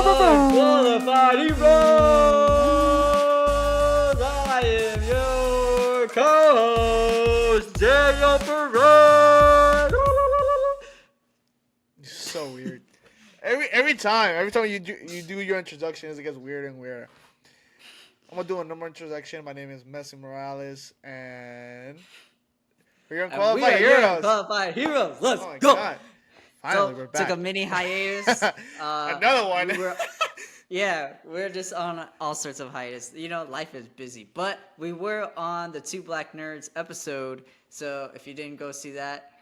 Unqualified heroes! I am your co-host, Daniel Perez! So weird. Every time you do your introductions, it gets weirder and weirder. I'm gonna do a number introduction. My name is Messi Morales, and we're And we unqualified are your heroes. unqualified heroes. Let's Oh my go! god! Finally, we're back. Took a mini hiatus. Another one. We're just on all sorts of hiatus. You know, life is busy. But we were on the Two Black Nerds episode, so if you didn't go see that,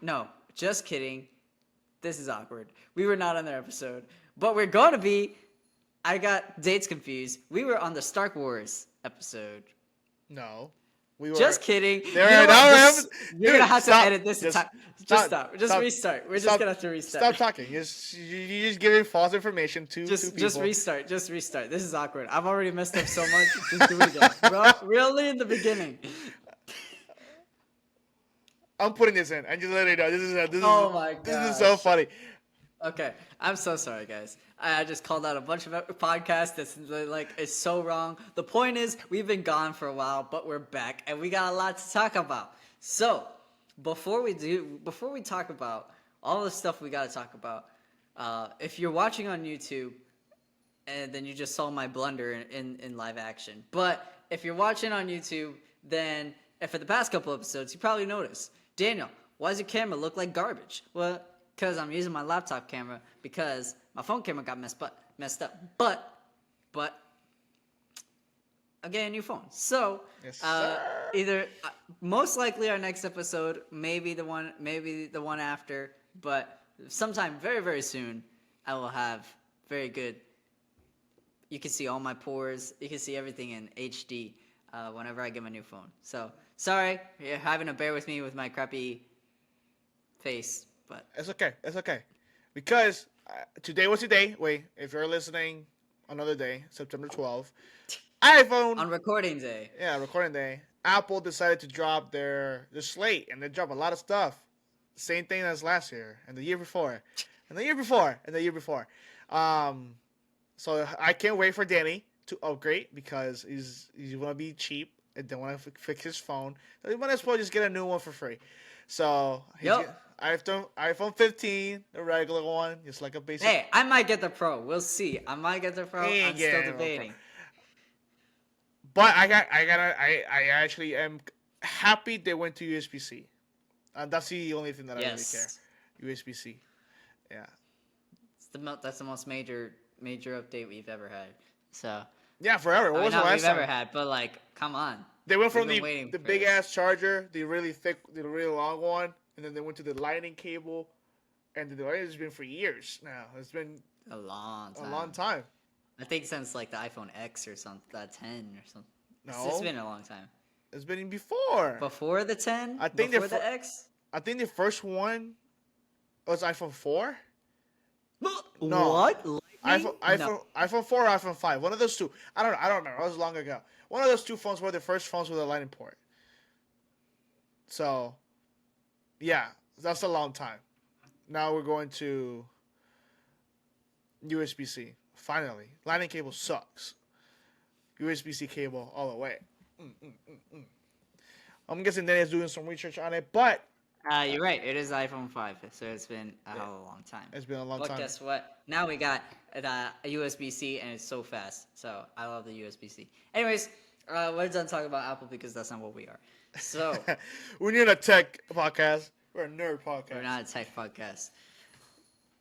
no, just kidding. This is awkward. We were not on their episode, but we're going to be. I got dates confused. We were on the Stark Wars episode. No. We were Just kidding. You're gonna have to edit this. Just stop. Just restart. We're just gonna have to restart. Stop talking. You're just giving false information to people. Just restart. Just restart. This is awkward. I've already messed up so much. Just do it again. We're only in the beginning. I'm putting this in. I just let it know. This is so funny. Okay, I'm so sorry, guys. I just called out a bunch of podcasts that's like it's so wrong. The point is, we've been gone for a while, but we're back, and we got a lot to talk about. So, before we talk about all the stuff we got to talk about, if you're watching on YouTube, and then you just saw my blunder in live action. But if you're watching on YouTube, then for the past couple episodes, you probably noticed, Daniel, why does your camera look like garbage? Well, because I'm using my laptop camera because my phone camera got messed up. But I'm getting a new phone. So yes, either most likely our next episode, maybe the one after, but sometime very, very soon I will have very good. You can see all my pores. You can see everything in HD whenever I get my new phone. So sorry, you're having to bear with me with my crappy face. But it's okay. Because today was the day. Wait, if you're listening, another day, September 12th. iPhone. On recording day. Yeah, recording day. Apple decided to drop their slate, and they dropped a lot of stuff. Same thing as last year, and the year before, and the year before, and the year before. So I can't wait for Danny to upgrade because he's want to be cheap and don't want to fix his phone. So he might as well just get a new one for free. So iPhone 15, the regular one, just like a basic. Hey, I might get the Pro. We'll see. I might get the Pro. I'm still debating. But I actually am happy they went to USB-C. And that's the only thing that I really care. USB-C. Yeah. That's the most major update we've ever had. So. Yeah, forever. What was the last time we've ever had? But like, come on. They went from the big ass charger, the really thick, the really long one, and then they went to the lightning cable, and the lightning has been for years now. It's been a long time. I think since like the iPhone X or something, that 10 or something. No, it's been a long time. It's been before. Before the 10. I think before the X. I think the first one was iPhone 4. No. What? iPhone 4 or iPhone 5. One of those two. I don't remember. It was long ago. One of those two phones were the first phones with a lightning port. So, yeah, that's a long time. Now we're going to USB-C. Finally. Lightning cable sucks. USB-C cable all the way. I'm guessing Danny's doing some research on it, but you're right. It is iPhone 5, so it's been a hell of a long time. It's been a long time. But guess what? Now we got a USB-C, and it's so fast. So I love the USB-C. Anyways, we're done talking about Apple because that's not what we are. So we're not a tech podcast. We're a nerd podcast. We're not a tech podcast.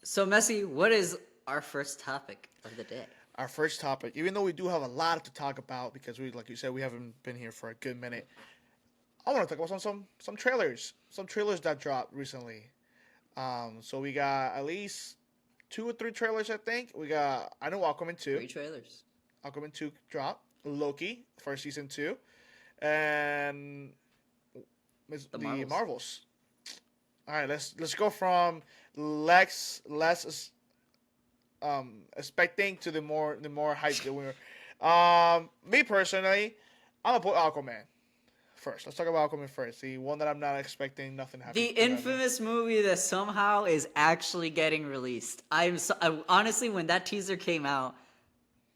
So Messi, what is our first topic of the day? Our first topic, even though we do have a lot to talk about because we, like you said, we haven't been here for a good minute. I want to talk about some trailers that dropped recently. So we got at least 2 or 3 trailers, I think. I know Aquaman 2. 3 trailers. Aquaman 2 dropped. Loki for season 2, and the Marvels. All right, let's go from less expecting to the more hype that we were. Me personally, I'm gonna put Aquaman first. Let's talk about Aquaman first. The one that I'm not expecting nothing The happening. infamous movie that somehow is actually getting released. Honestly, when that teaser came out,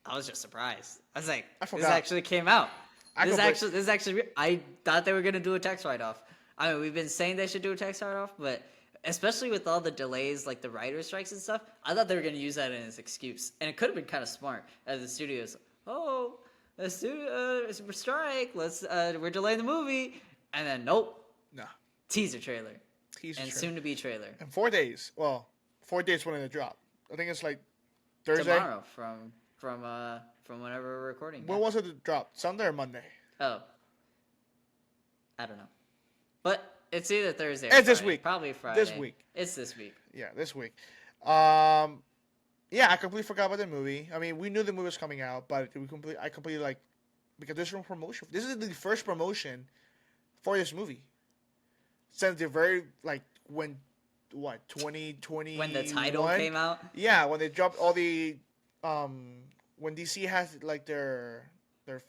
I was just surprised. I was like, I "This forgot. actually came out. I This completely- actually, this actually. I thought they were gonna do a tax write-off. I mean, we've been saying they should do a tax write-off, but especially with all the delays, like the writer strikes and stuff, I thought they were gonna use that as an excuse, and it could have been kind of smart as the studios. Oh, the studio strike. We're delaying the movie, and then nope, No. teaser trailer Teaser and trailer. soon-to-be trailer In 4 days. Well, 4 days when it drop. I think it's like Thursday. tomorrow from whenever we're recording. When was it to drop? Sunday or Monday? Oh, I don't know, but it's either Thursday. Or It's this Friday. week. Probably Friday. This week. It's this week. Yeah, this week. Yeah, I completely forgot about the movie. I mean, we knew the movie was coming out, but I completely like because there's no promotion. This is the first promotion for this movie since the very like when 2020 When the title came out. Yeah, when they dropped all the when DC has like their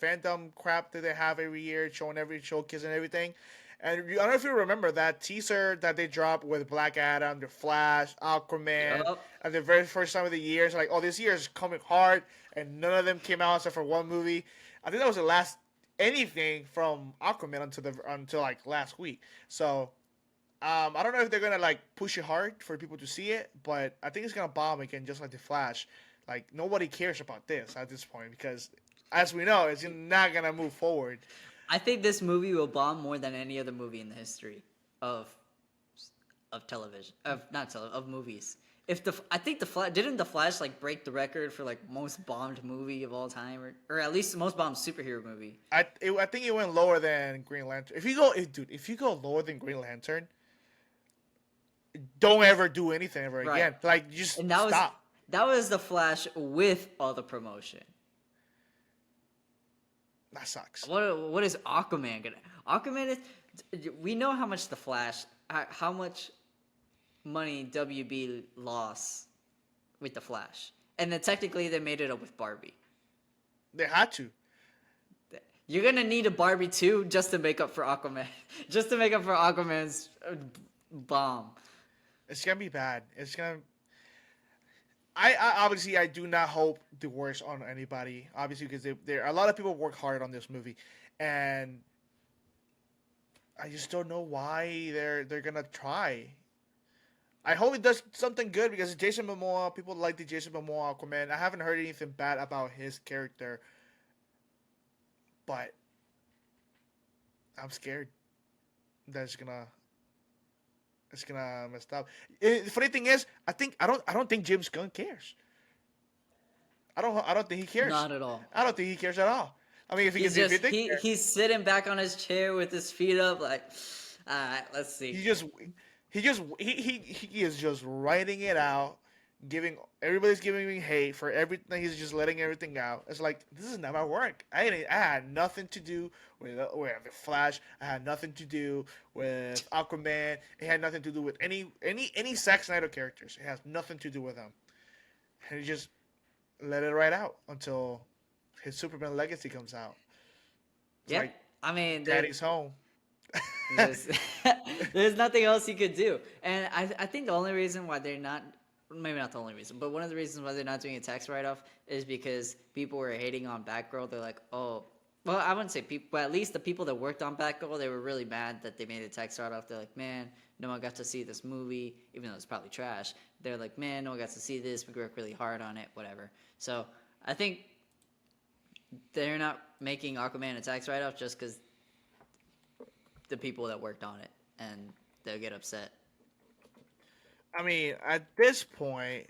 fandom crap that they have every year, showing every showcase and everything. And I don't know if you remember that teaser that they dropped with Black Adam, The Flash, Aquaman, Yup. and the very first time of the year. It's like, oh, this year is coming hard, and none of them came out except for one movie. I think that was the last anything from Aquaman until like last week. So I don't know if they're gonna like push it hard for people to see it, but I think it's gonna bomb again, just like The Flash. Like nobody cares about this at this point because, as we know, it's not gonna move forward. I think this movie will bomb more than any other movie in the history of television, of movies. I think the Flash didn't the Flash like break the record for like most bombed movie of all time, or at least the most bombed superhero movie. I think it went lower than Green Lantern. If you go lower than Green Lantern, don't ever do anything ever Right. again. Like just And that stop. was the Flash with all the promotion. That sucks. What is Aquaman gonna? Aquaman is. We know how much the Flash, how much money WB lost with the Flash, and then technically they made it up with Barbie. They had to. You're gonna need a Barbie too, just to make up for Aquaman, just to make up for Aquaman's bomb. It's gonna be bad. It's gonna. I obviously I do not hope the worst on anybody. Obviously, because there a lot of people work hard on this movie, and I just don't know why they're gonna try. I hope it does something good because Jason Momoa. People like the Jason Momoa Aquaman. I haven't heard anything bad about his character, but I'm scared that it's gonna mess up. The funny thing is, I don't think James Gunn cares. I don't think he cares. Not at all. I don't think he cares at all. I mean, if he He's can, just he's sitting back on his chair with his feet up, like, all right, let's see. he is just writing it out, everybody's giving me hate for everything. He's just letting everything out. It's like this is not my work. I had nothing to do with the Flash. I had nothing to do with Aquaman. It had nothing to do with any Zack Snyder characters. It has nothing to do with them. And he just let it right out until his Superman Legacy comes out. It's Yeah, like I mean, Daddy's home. there's, there's nothing else you could do, and I think the only reason why they're not. Maybe not the only reason, but one of the reasons why they're not doing a tax write-off is because people were hating on Batgirl. They're like, oh, well, I wouldn't say people, but at least the people that worked on Batgirl, they were really mad that they made a tax write-off. They're like, man, no one got to see this movie, even though it's probably trash. They're like, man, no one got to see this. We worked really hard on it, whatever. So I think they're not making Aquaman a tax write-off just because the people that worked on it, and they'll get upset. I mean, at this point,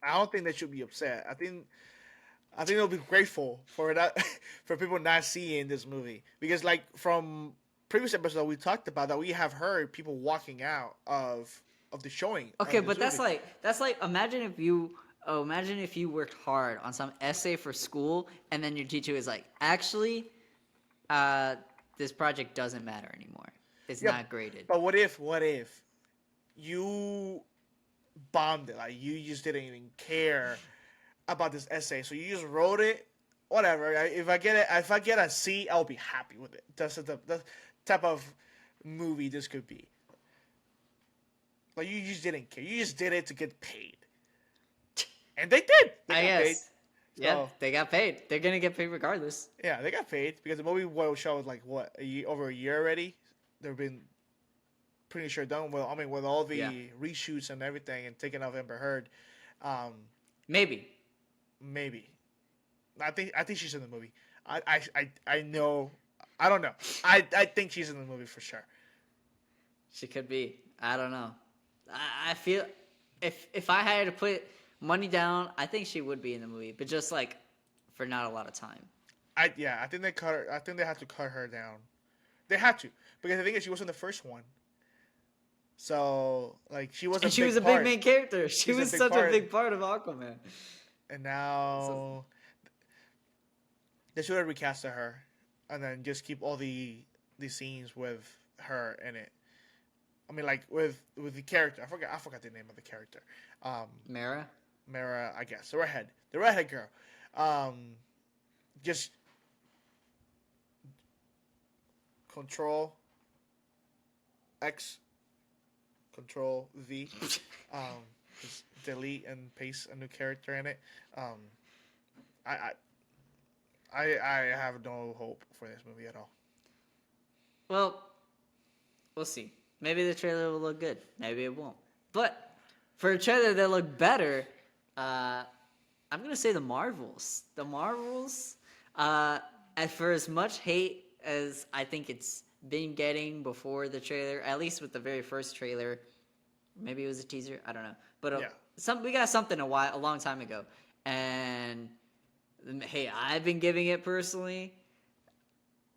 I don't think they should be upset. I think they'll be grateful for that for people not seeing this movie because, like from previous episode, we talked about that we have heard people walking out of the showing. Okay, of but this movie. that's like imagine if you worked hard on some essay for school and then your teacher was like, actually, this project doesn't matter anymore. It's not graded. But what if you bombed it? Like you just didn't even care about this essay, so you just wrote it whatever. If I get a C, I'll be happy with it. That's the type of movie this could be. Like you just didn't care. You just did it to get paid, and they did. They I got paid. guess. Yep, So they got paid. They're gonna get paid regardless. yeah, they got paid because the movie was showed like what over a year already. They've been pretty sure done. Well, I mean, with all the Yeah. reshoots and everything and taking off Amber Heard, um, Maybe. maybe. I think she's in the movie. I know. I don't know. I think she's in the movie for sure. She could be. I don't know. I feel if I had to put money down, I think she would be in the movie, but just like for not a lot of time. I think they cut her. I think they had to cut her down. They had to because the thing is she was in the first one. So like she was. And she was a big main character. She was such a big part of Aquaman. And now they should have recasted her, and then just keep all the scenes with her in it. I mean, like with the character. I forgot the name of the character. Mara. Mara, I guess the redhead girl. Just Control X, Control V. Just delete and paste a new character in it. I have no hope for this movie at all. Well, we'll see. Maybe the trailer will look good. Maybe it won't. But for a trailer that looked better, I'm gonna say the Marvels. The Marvels. For as much hate as I think it's been getting before the trailer, at least with the very first trailer, maybe it was a teaser. I don't know. But we got something a long time ago, and hey, I've been giving it personally.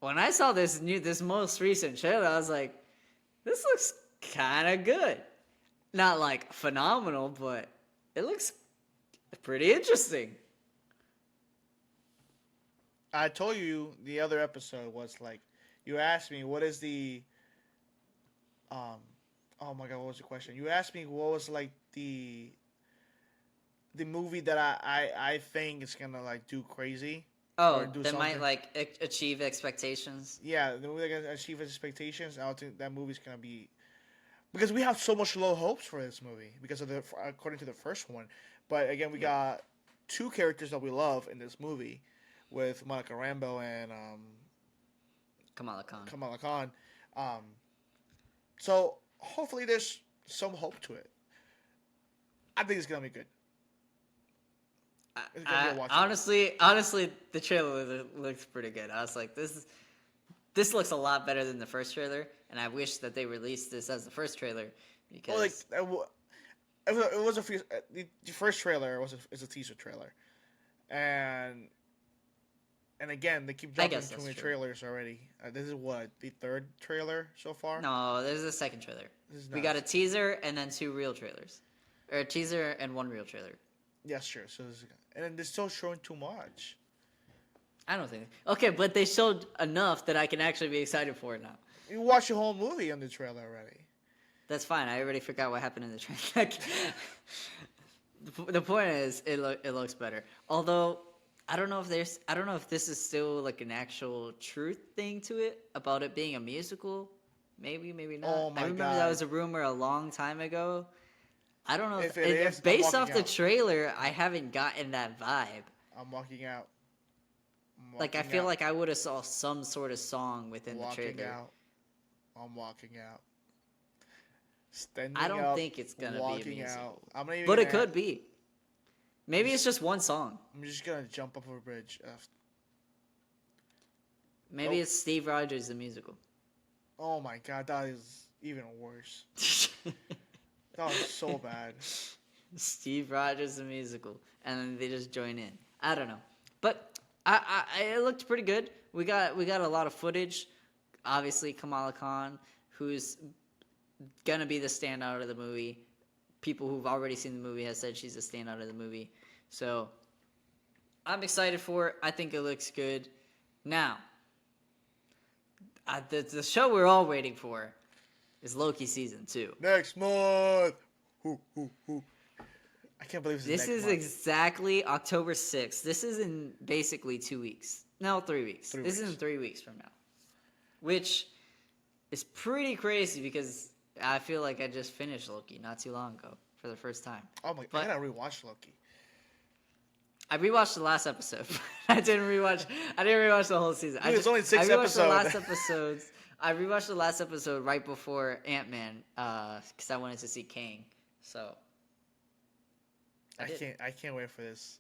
When I saw this most recent trailer, I was like, this looks kind of good. Not like phenomenal, but it looks pretty interesting. I told you the other episode was like, you asked me what is the, oh my god, what was the question? You asked me what was like the movie that I think is gonna like do crazy. Oh, that might like achieve expectations. Yeah, the movie that can achieve expectations. I don't think that movie's gonna be, because we have so much low hopes for this movie because of according to the first one. But again, we got two characters that we love in this movie, with Monica Rambeau and Kamala Khan. Kamala Khan. So hopefully there's some hope to it. I think it's gonna be good. Honestly, the trailer looks pretty good. I was like, this looks a lot better than the first trailer, and I wish that they released this as the first trailer because it was the first trailer is a teaser trailer, and again they keep dropping too many trailers already. This is what, the third trailer so far? No, this is the second trailer. We got a teaser and then two real trailers, or a teaser and one real trailer. Yes, sure. So and then they're still showing too much. I don't think. Okay, but they showed enough that I can actually be excited for it now. You watched the whole movie on the trailer already. That's fine. I already forgot what happened in the trailer. The point is, it looks better. Although I don't know if this is still like an actual truth thing to it about it being a musical. Maybe not. Oh my I remember God. that was a rumor a long time ago. I don't know if it is. Based off the trailer, I haven't gotten that vibe. I'm walking out. Like I feel like I would have saw some sort of song within the trailer. I'm walking out. I don't think it's gonna be a musical. Out. But it could be. Maybe it's just one song. I'm just gonna jump off a bridge. Maybe it's Steve Rogers the musical. Oh my god, that is even worse. That was so bad. Steve Rogers the musical, and then they just join in. I don't know, but it looked pretty good. We got a lot of footage. Obviously, Kamala Khan, who's gonna be the standout of the movie. People who've already seen the movie have said she's the standout of the movie. So I'm excited for it. I think it looks good. Now, the show we're all waiting for is Loki season 2. Next month. I can't believe This is exactly October 6th. This is in basically 2 weeks. No, 3 weeks. This is in 3 weeks from now. Which is pretty crazy because I feel like I just finished Loki not too long ago for the first time. Oh my! I gotta rewatch Loki. I rewatched the last episode. I didn't rewatch the whole season. Dude, it's only 6 episodes. I rewatched the last episode right before Ant-Man because I wanted to see Kang. So I can't wait for this.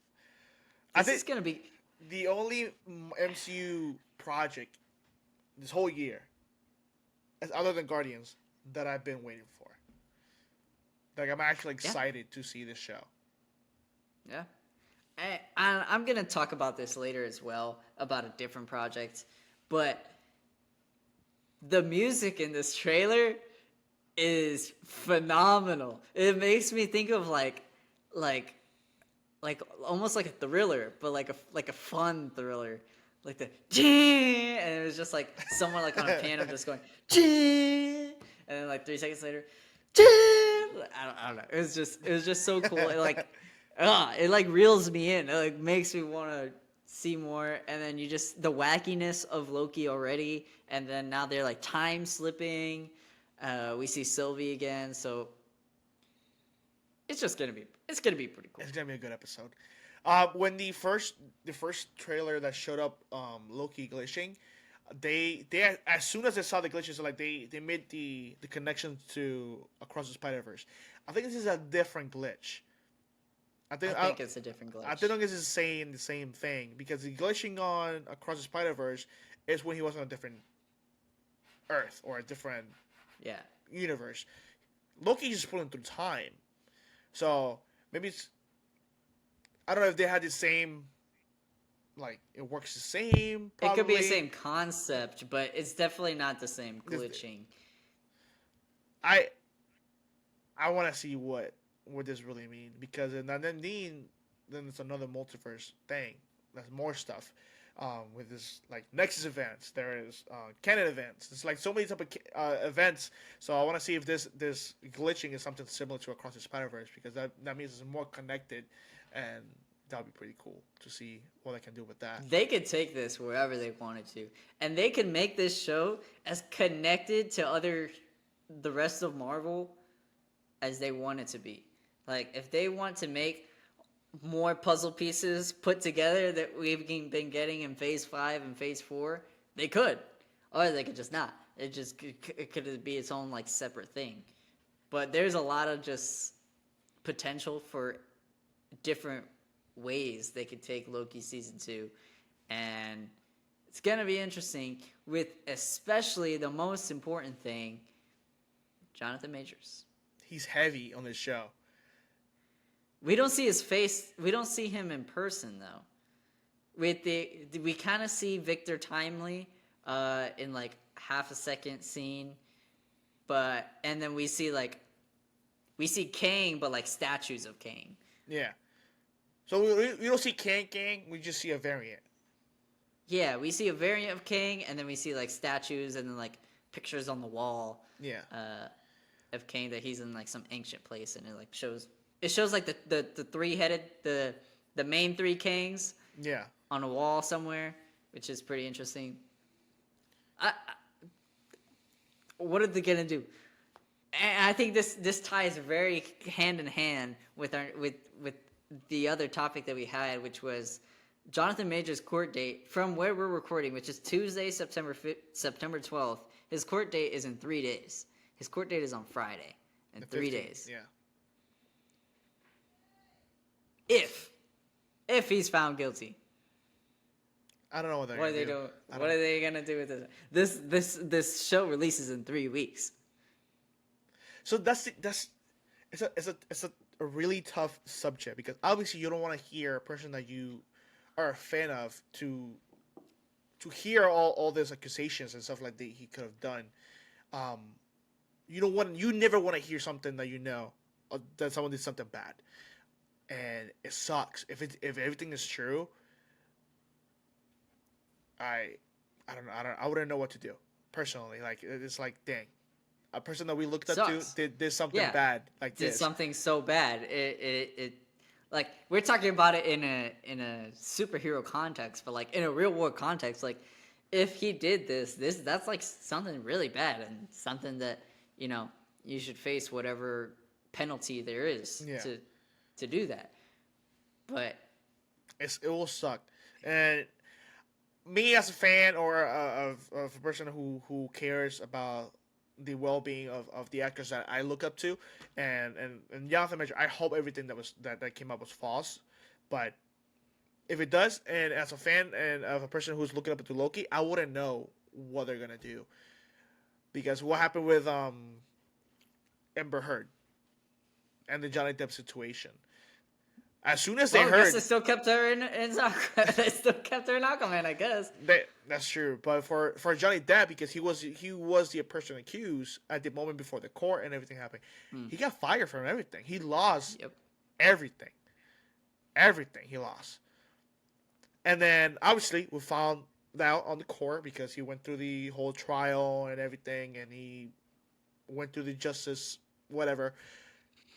I think it's gonna be the only MCU project this whole year, other than Guardians, that I've been waiting for. Like, I'm actually excited to see this show. Yeah. I'm going to talk about this later as well, about a different project. But the music in this trailer is phenomenal. It makes me think of like almost like a thriller, but like a fun thriller. Like the and it was just like someone like on a piano just going and then like 3 seconds later I don't know. It was just so cool. It like reels me in. It like makes me want to see more. And then you just the wackiness of Loki already, and then now they're like time slipping. We see Sylvie again, so it's gonna be pretty cool. It's gonna be a good episode. When the first trailer that showed up, Loki glitching, they as soon as they saw the glitches, like they made the connection to Across the Spider-Verse. I think this is a different glitch. I think it's a different glitch. I don't think this is saying the same thing, because the glitching on Across the Spider-Verse is when he was on a different Earth or a different universe. Loki's just pulling through time, so maybe it's. I don't know if they had the same, like, it works the same. Probably. It could be the same concept, but it's definitely not the same glitching. I want to see what this really means, because then it's another multiverse thing. There's more stuff with this, like, Nexus events. There is canon events. There's like so many type of events. So I want to see if this glitching is something similar to Across the Spider-Verse, because that means it's more connected. And that would be pretty cool to see what they can do with that. They could take this wherever they wanted to. And they can make this show as connected to the rest of Marvel as they want it to be. Like, if they want to make more puzzle pieces put together that we've been getting in Phase 5 and Phase 4, they could. Or they could just not. It could be its own, like, separate thing. But there's a lot of just potential for different ways they could take Loki season 2, and it's gonna be interesting, with especially the most important thing, Jonathan Majors. He's heavy on this show. We don't see his face. We don't see him in person though. We kind of see Victor Timely in like half a second scene, and then we see Kang, but like statues of Kang. Yeah. So we don't see Kang, we just see a variant. Yeah, we see a variant of Kang, and then we see like statues and then like pictures on the wall. Yeah. Of Kang, that he's in like some ancient place, and it shows like the 3-headed the main 3 Kangs. Yeah. On a wall somewhere, which is pretty interesting. What are they gonna do? And I think this ties very hand in hand with the other topic that we had, which was Jonathan Majors' court date from where we're recording, which is Tuesday, September 12th. His court date is in 3 days. His court date is on Friday in 3 days. Yeah. If he's found guilty. I don't know what they're gonna do. What are they gonna do with this? This show releases in 3 weeks. So it's a really tough subject, because obviously you don't want to hear a person that you are a fan of to hear all these accusations and stuff like that he could have done. You never want to hear something that you know that someone did something bad, and it sucks if everything is true. I don't know. I wouldn't know what to do personally. Like, it's like, dang, a person that we looked up to did something bad like this. Did something so bad. It Like we're talking about it in a superhero context, but like in a real world context, like if he did that's like something really bad and something that you know you should face whatever penalty there is Yeah, to do that. But it will suck. And me as a fan or of a person who cares about the well-being of the actors that I look up to, and Jonathan Major, I hope everything that came up was false, but if it does, and as a fan and of a person who's looking up to Loki, I wouldn't know what they're gonna do, because what happened with Amber Heard and the Johnny Depp situation. As soon as they well, I guess heard, they still kept her in they still kept her in Aquaman, I guess. that's true, but for Johnny Depp, because he was the person accused at the moment before the court and everything happened, he got fired from everything. He lost Yep. everything, everything he lost. And then obviously we found out on the court because he went through the whole trial and everything, and he went through the justice whatever.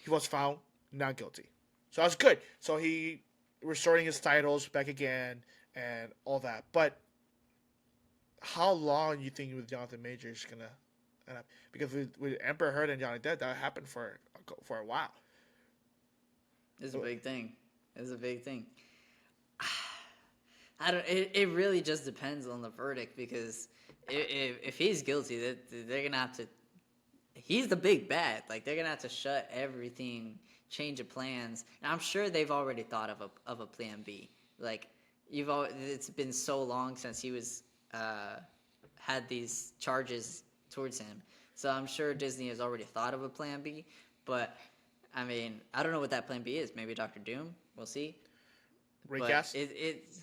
He was found not guilty, so that's good. So he restoring his titles back again and all that. But how long you think with Jonathan Major is gonna end up? Because with Emperor Heard and Johnny Depp, that happened for a while. It's a big thing. It's a big thing. I don't. It really just depends on the verdict because if he's guilty, they're gonna have to. He's the big bad. Like they're gonna have to shut everything, change of plans. And I'm sure they've already thought of a plan B. Like it's been so long since he was had these charges towards him. So I'm sure Disney has already thought of a plan B. But I mean, I don't know what that plan B is. Maybe Doctor Doom. We'll see. Recast. But it's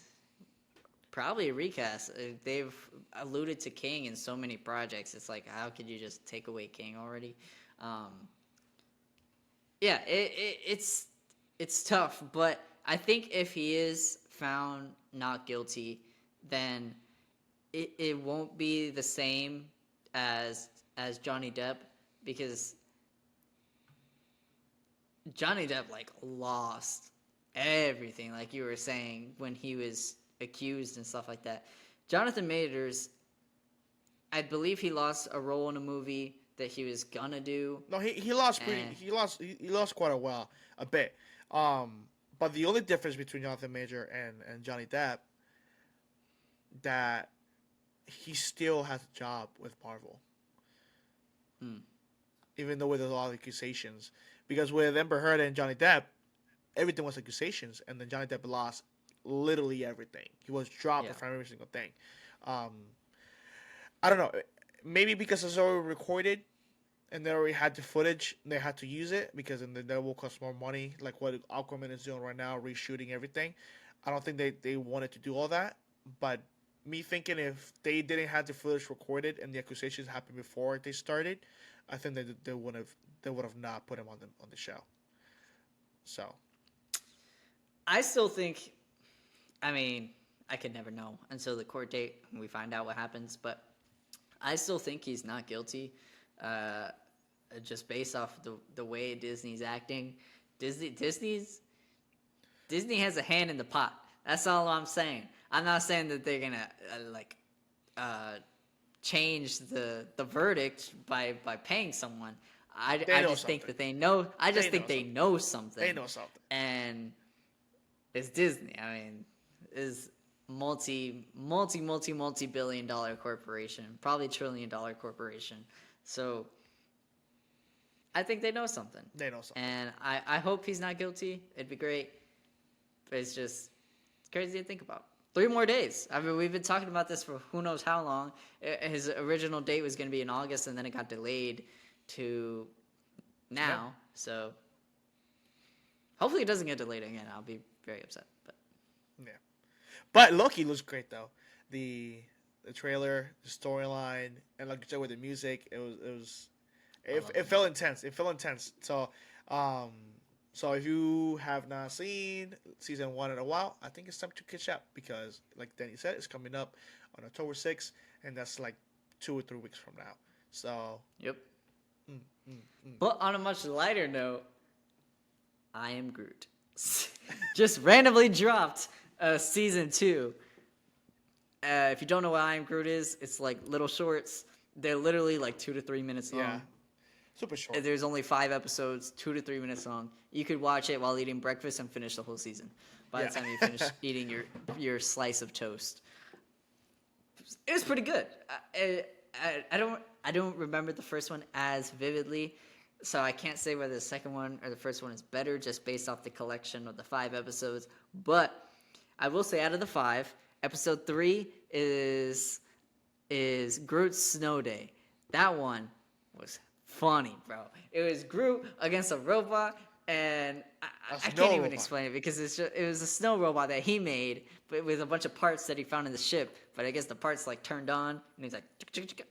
probably a recast. They've alluded to King in so many projects. It's like, how could you just take away King already? Yeah, it's tough. But I think if he is found not guilty, then it won't be the same as Johnny Depp because Johnny Depp like lost everything, like you were saying, when he was accused and stuff like that. Jonathan Majors, I believe he lost a role in a movie that he was gonna do. No, he lost he lost quite a bit. But the only difference between Jonathan Major and Johnny Depp, that he still has a job with Marvel. Even though with a lot of accusations. Because with Amber Heard and Johnny Depp, everything was accusations, and then Johnny Depp lost literally everything. He was dropped from every single thing. I don't know. Maybe because it's already recorded and they already had the footage, they had to use it because then that will cost more money. Like what Aquaman is doing right now, reshooting everything. I don't think they wanted to do all that. But me thinking if they didn't have the footage recorded and the accusations happened before they started, I think they would have not put him on the show. So I still think, I mean, I could never know until the court date and we find out what happens, but I still think he's not guilty, just based off the way Disney's acting. Disney has a hand in the pot. That's all I'm saying. I'm not saying that they're gonna change the verdict by paying someone. I just think that they know. I just think they know something. They know something. And it's Disney. I mean, is multi-billion-dollar corporation, probably $1 trillion corporation. So I think they know something. They know something. And I hope he's not guilty. It'd be great. But it's crazy to think about. 3 more days. I mean, we've been talking about this for who knows how long. His original date was going to be in August, and then it got delayed to now. Yeah. So hopefully it doesn't get delayed again. I'll be very upset. But yeah. But Loki looks great though. The trailer, the storyline, and like you said with the music, it felt intense. It felt intense. So so if you have not seen season 1 in a while, I think it's time to catch up because like Danny said, it's coming up on October 6th, and that's like 2 or 3 weeks from now. So yep. But on a much lighter note, I am Groot. just randomly dropped season 2. If you don't know what I Am Groot is, it's like little shorts. They're literally like 2 to 3 minutes long. Yeah. Super short. There's only 5 episodes, 2 to 3 minutes long. You could watch it while eating breakfast and finish the whole season. By the time you finish eating your slice of toast, it was pretty good. I don't remember the first one as vividly, so I can't say whether the second one or the first one is better just based off the collection of the 5 episodes. But I will say, out of the 5, episode 3 is Groot's Snow Day. That one was funny, bro. It was Groot against a robot, and I can't even explain it because it was a snow robot that he made, but with a bunch of parts that he found in the ship. But I guess the parts like turned on, and he's like,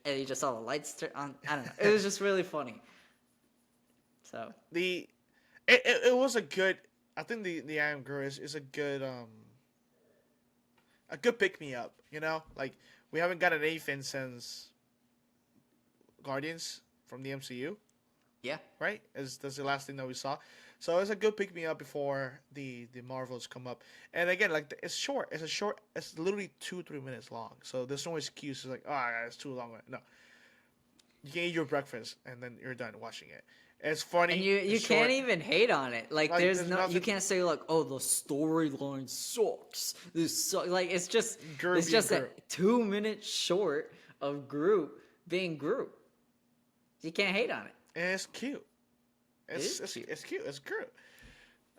and he just saw the lights turn on. I don't know. It was just really funny. So it was a good. I think the I Am Groot is a good pick me up. You know, like we haven't gotten anything since Guardians from the MCU. Yeah. Right? That's the last thing that we saw. So it's a good pick me up before the Marvels come up. And again, like it's short. It's literally 2-3 minutes long. So there's no excuse. It's like, it's too long. No. You can eat your breakfast and then you're done watching it. It's funny. And you can't even hate on it. Like there's no nothing... you can't say like, oh, the storyline sucks. Like it's just Groot a 2-minute short of Groot being Groot. You can't hate on it. And it's cute. It's cute. It's Groot.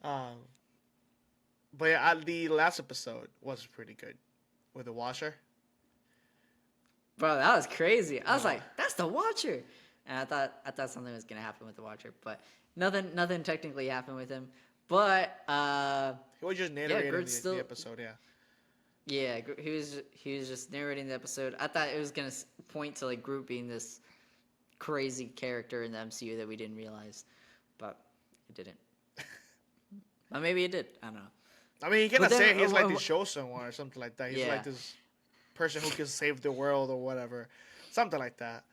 But yeah, the last episode was pretty good with the Watcher. Bro, that was crazy. I was like, that's the Watcher. And I thought something was gonna happen with the Watcher, but nothing technically happened with him. But he was just narrating the episode. Yeah, he was just narrating the episode. I thought it was gonna point to like Groot being this crazy character in the MCU that we didn't realize, but it didn't. But maybe it did. I don't know. I mean, you cannot say he's like the chosen one or something like that. He's like this person who can save the world or whatever, something like that.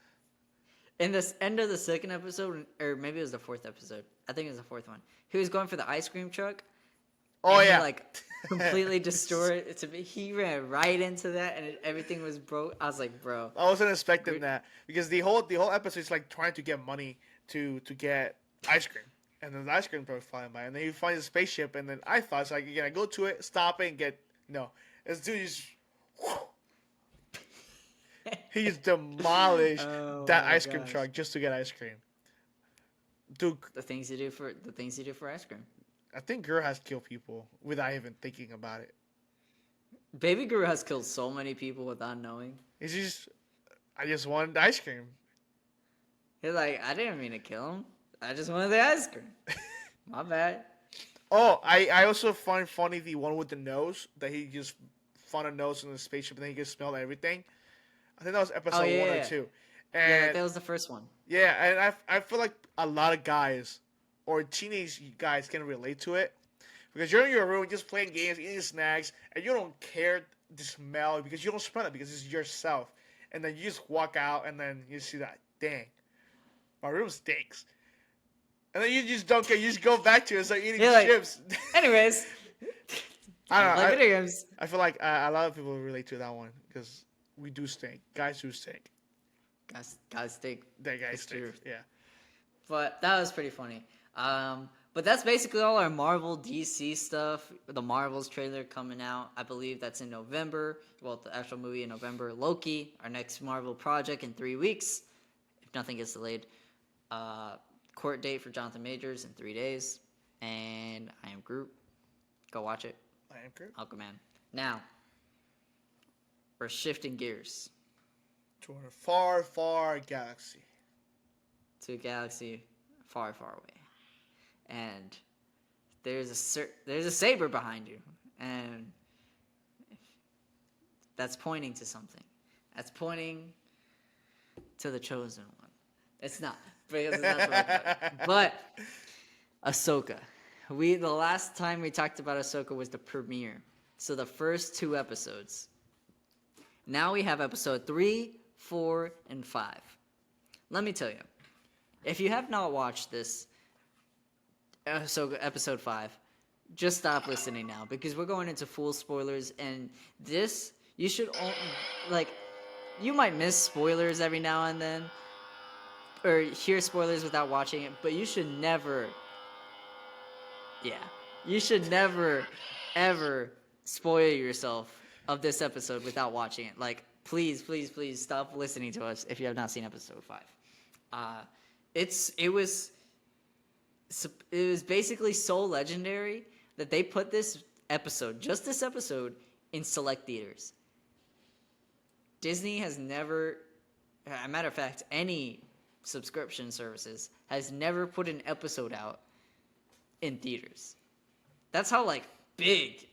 In this end of the second episode, or maybe it was the 4th episode. I think it was the 4th one. He was going for the ice cream truck. Oh yeah, he, like completely destroyed it. He ran right into that, and everything was broke. I was like, bro. I wasn't expecting that because the whole episode is like trying to get money to get ice cream, and then the ice cream truck flying by, and then he finds a spaceship, and then I thought it's like, you're gonna go to it, stop it, and get this dude just. He just demolished that ice cream truck just to get ice cream. Dude, the things you do for ice cream. I think Groot has killed people without even thinking about it. Baby Groot has killed so many people without knowing. I just wanted the ice cream. He's like, I didn't mean to kill him. I just wanted the ice cream. My bad. Oh, I also find funny the one with the nose that he just found a nose in the spaceship and then he can smell everything. I think that was episode 1 or 2. And that was the first one. Yeah, and I feel like a lot of guys or teenage guys can relate to it because you're in your room just playing games, eating snacks, and you don't care the smell because you don't smell it because it's yourself. And then you just walk out and then you see that, dang, my room stinks. And then you just don't care. You just go back to it and start eating chips. Anyways, I don't know. Like video games. I feel like a lot of people relate to that one because we do stink. Guys do stink. Guys stink. That guy stinks. Yeah. But that was pretty funny. But that's basically all our Marvel DC stuff. The Marvels trailer coming out. I believe that's in November. Well, the actual movie in November. Loki, our next Marvel project in 3 weeks. If nothing gets delayed. Court date for Jonathan Majors in 3 days. And I Am Groot. Go watch it. I Am Groot. Aquaman. Now, we're shifting gears. To a far, far galaxy. To a galaxy far, far away. And there's a saber behind you, and that's pointing to something. That's pointing to the chosen one. It's not, because it's not the but Ahsoka. The last time we talked about Ahsoka was the premiere. So the first 2 episodes. Now we have episode 3, 4, and 5. Let me tell you, if you have not watched this, so episode 5, just stop listening now because we're going into full spoilers, and this you should like you might miss spoilers every now and then or hear spoilers without watching it, but you should never, yeah, you should never ever spoil yourself of this episode without watching it. Like, please, please, please stop listening to us if you have not seen episode 5. Uh, it's it was basically so legendary that they put this episode, just this episode, in select theaters. Disney has never, as a matter of fact, any subscription services has never put an episode out in theaters. That's how like big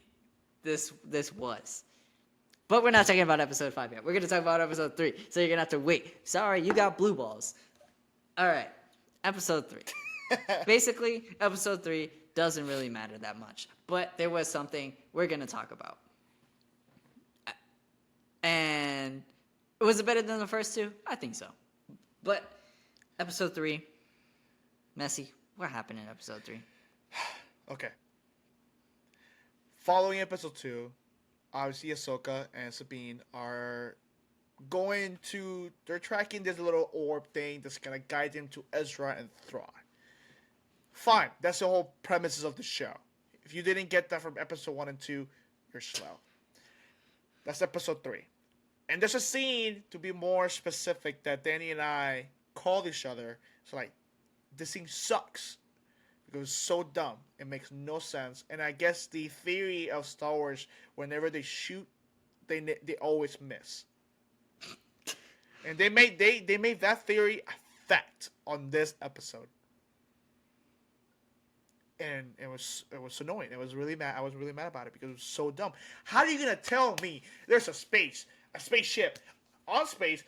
this was. But we're not talking about episode 5 yet. We're gonna talk about episode 3. So you're gonna have to wait. Sorry, you got blue balls. All right, episode 3. Basically, episode 3 doesn't really matter that much, but there was something we're gonna talk about. And was it better than the first 2? I think so. But episode 3, Messi, what happened in episode 3? Okay. Following episode 2, obviously Ahsoka and Sabine are they're tracking this little orb thing that's gonna guide them to Ezra and Thrawn. Fine, that's the whole premises of the show. If you didn't get that from episode 1 and 2, you're slow. That's episode 3. And there's a scene, to be more specific, that Danny and I called each other. So like, this scene sucks. Because it's so dumb. It makes no sense. And I guess the theory of Star Wars, whenever they shoot, they always miss. And they made that theory a fact on this episode. And it was annoying. It was really mad. I was really mad about it because it was so dumb. How are you gonna tell me there's a spaceship on space,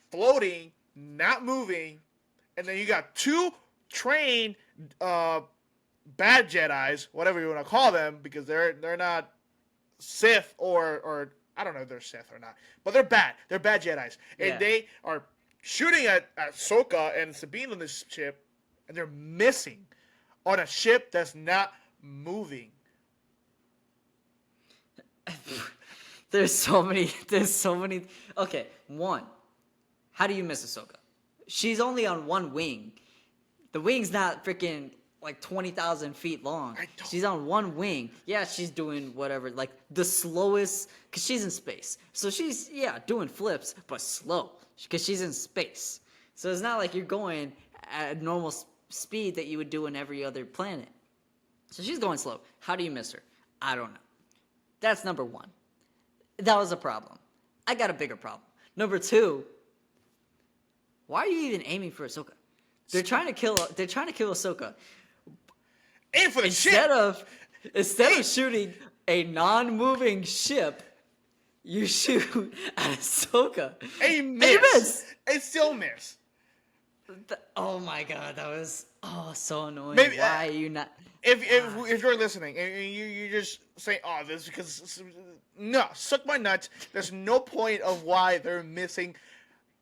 floating, not moving, and then you got 2 trained bad Jedis, whatever you want to call them, because they're not Sith or I don't know if they're Sith or not, but they're bad. They're bad Jedis, and they are shooting at Ahsoka and Sabine on this ship, and they're missing on a ship that's not moving. There's so many. Okay, one. How do you miss Ahsoka? She's only on one wing. The wing's not freaking like 20,000 feet long. She's on one wing. Yeah, she's doing whatever, like the slowest, because she's in space. So she's, doing flips, but slow, because she's in space. So it's not like you're going at normal speed that you would do in every other planet. So she's going slow. How do you miss her? I don't know. That's number 1. That was a problem. I got a bigger problem. Number 2, why are you even aiming for Ahsoka? They're trying to kill Ahsoka. Aim for the ship. Instead of shooting a non-moving ship, you shoot at Ahsoka. And you miss. And still miss. Oh my god, that was so annoying. Maybe, why are you not? If you're listening and you just say, "Oh, this is because," no, suck my nuts. There's no point of why they're missing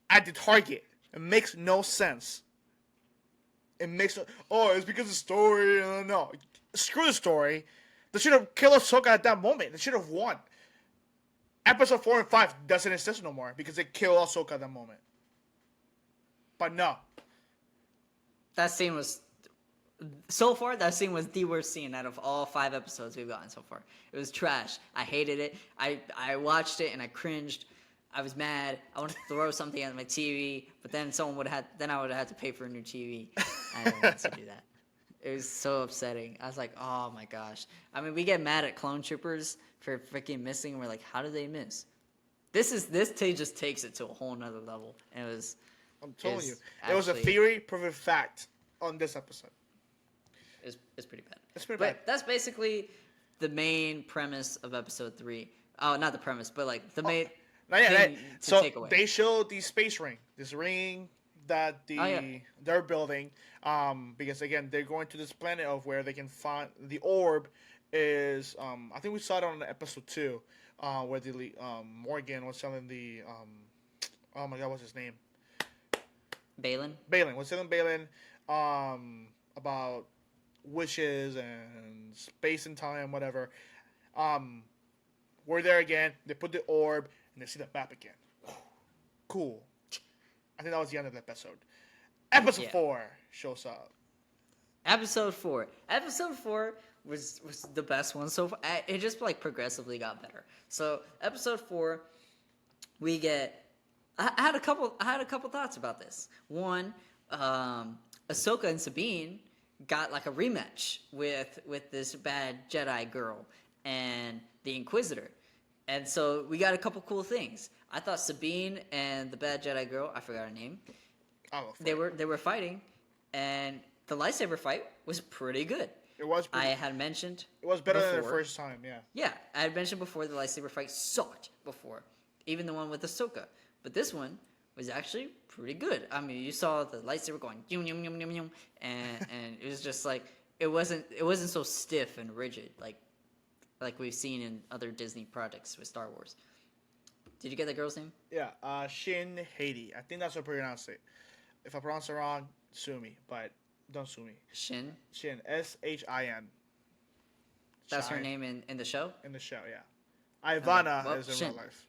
at the target. It makes no sense. It's because of the story. No, screw the story. They should have killed Ahsoka at that moment. They should have won. Episode 4 and 5 doesn't exist no more because they killed Ahsoka at that moment. But no. That scene was the worst scene out of all 5 episodes we've gotten so far. It was trash. I hated it. I watched it and I cringed. I was mad. I wanted to throw something at my TV, but then I would have had to pay for a new TV. I didn't want to do that. It was so upsetting. I was like, oh my gosh. I mean, we get mad at clone troopers for freaking missing, and we're like, how did they miss? This just takes it to a whole nother level. And I'm telling you, it was a theory proven fact on this episode. It's pretty bad. It's pretty bad. But that's basically the main premise of episode 3. Oh, not the premise, but like the main. So take away. They showed the space ring, this ring that they're building, because again they're going to this planet of where they can find the orb is. I think we saw it on episode 2, where the Morgan was telling the oh my god, what's his name? Balin was telling Balin about wishes and space and time, whatever. Um, we're there again. They put the orb and they see the map again. Cool. I think that was the end of the episode. Episode Yeah. 4 shows up. Episode 4. Episode 4 was the best one so far. It just like progressively got better. So episode 4, we get. I had a couple thoughts about this. One, Ahsoka and Sabine got like a rematch with this bad Jedi girl and the Inquisitor, and so we got a couple cool things. I thought Sabine and the bad Jedi girl, I forgot her name, Oh, they were fighting, and the lightsaber fight was pretty good. It was. I had mentioned. It was better than the before- first time. Yeah. Yeah, I had mentioned before the lightsaber fight sucked before, even the one with Ahsoka. But this one was actually pretty good. I mean, you saw the lightsaber going yum yum yum yum yum, and it was just like it wasn't so stiff and rigid like we've seen in other Disney projects with Star Wars. Did you get that girl's name? Yeah. Shin Haiti. I think that's how I pronounce it. If I pronounce it wrong, sue me. But don't sue me. Shin. Shin. Shin. That's her Shine. name in the show. In the show, yeah. Ivana well, is in Shin. real life.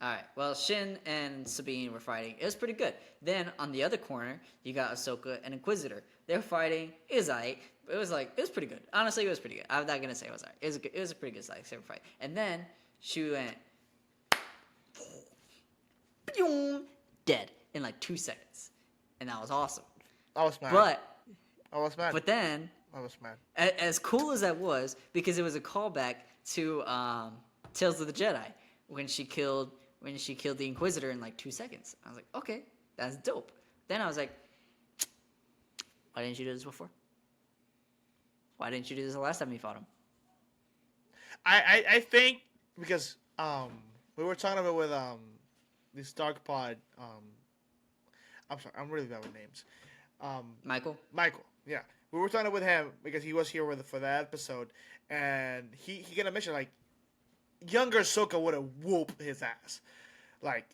All right. Well, Shin and Sabine were fighting. It was pretty good. Then on the other corner, you got Ahsoka and Inquisitor. They were fighting. It was alright. It was pretty good. Honestly, it was pretty good. I'm not gonna say it was alright. It was a pretty good lightsaber fight. And then she went, boom, dead in like 2 seconds, and that was awesome. I was mad. I was mad. But then, I was mad. as cool as that was, because it was a callback to Tales of the Jedi when she killed the Inquisitor in like 2 seconds. I was like, okay, that's dope. Then I was like, why didn't you do this before? Why didn't you do this the last time you fought him? I think because we were talking about with this Dark Pod I'm sorry, I'm really bad with names. Michael? Michael, yeah. We were talking with him because he was here for that episode, and he gonna mention like younger Ahsoka would have whooped his ass, like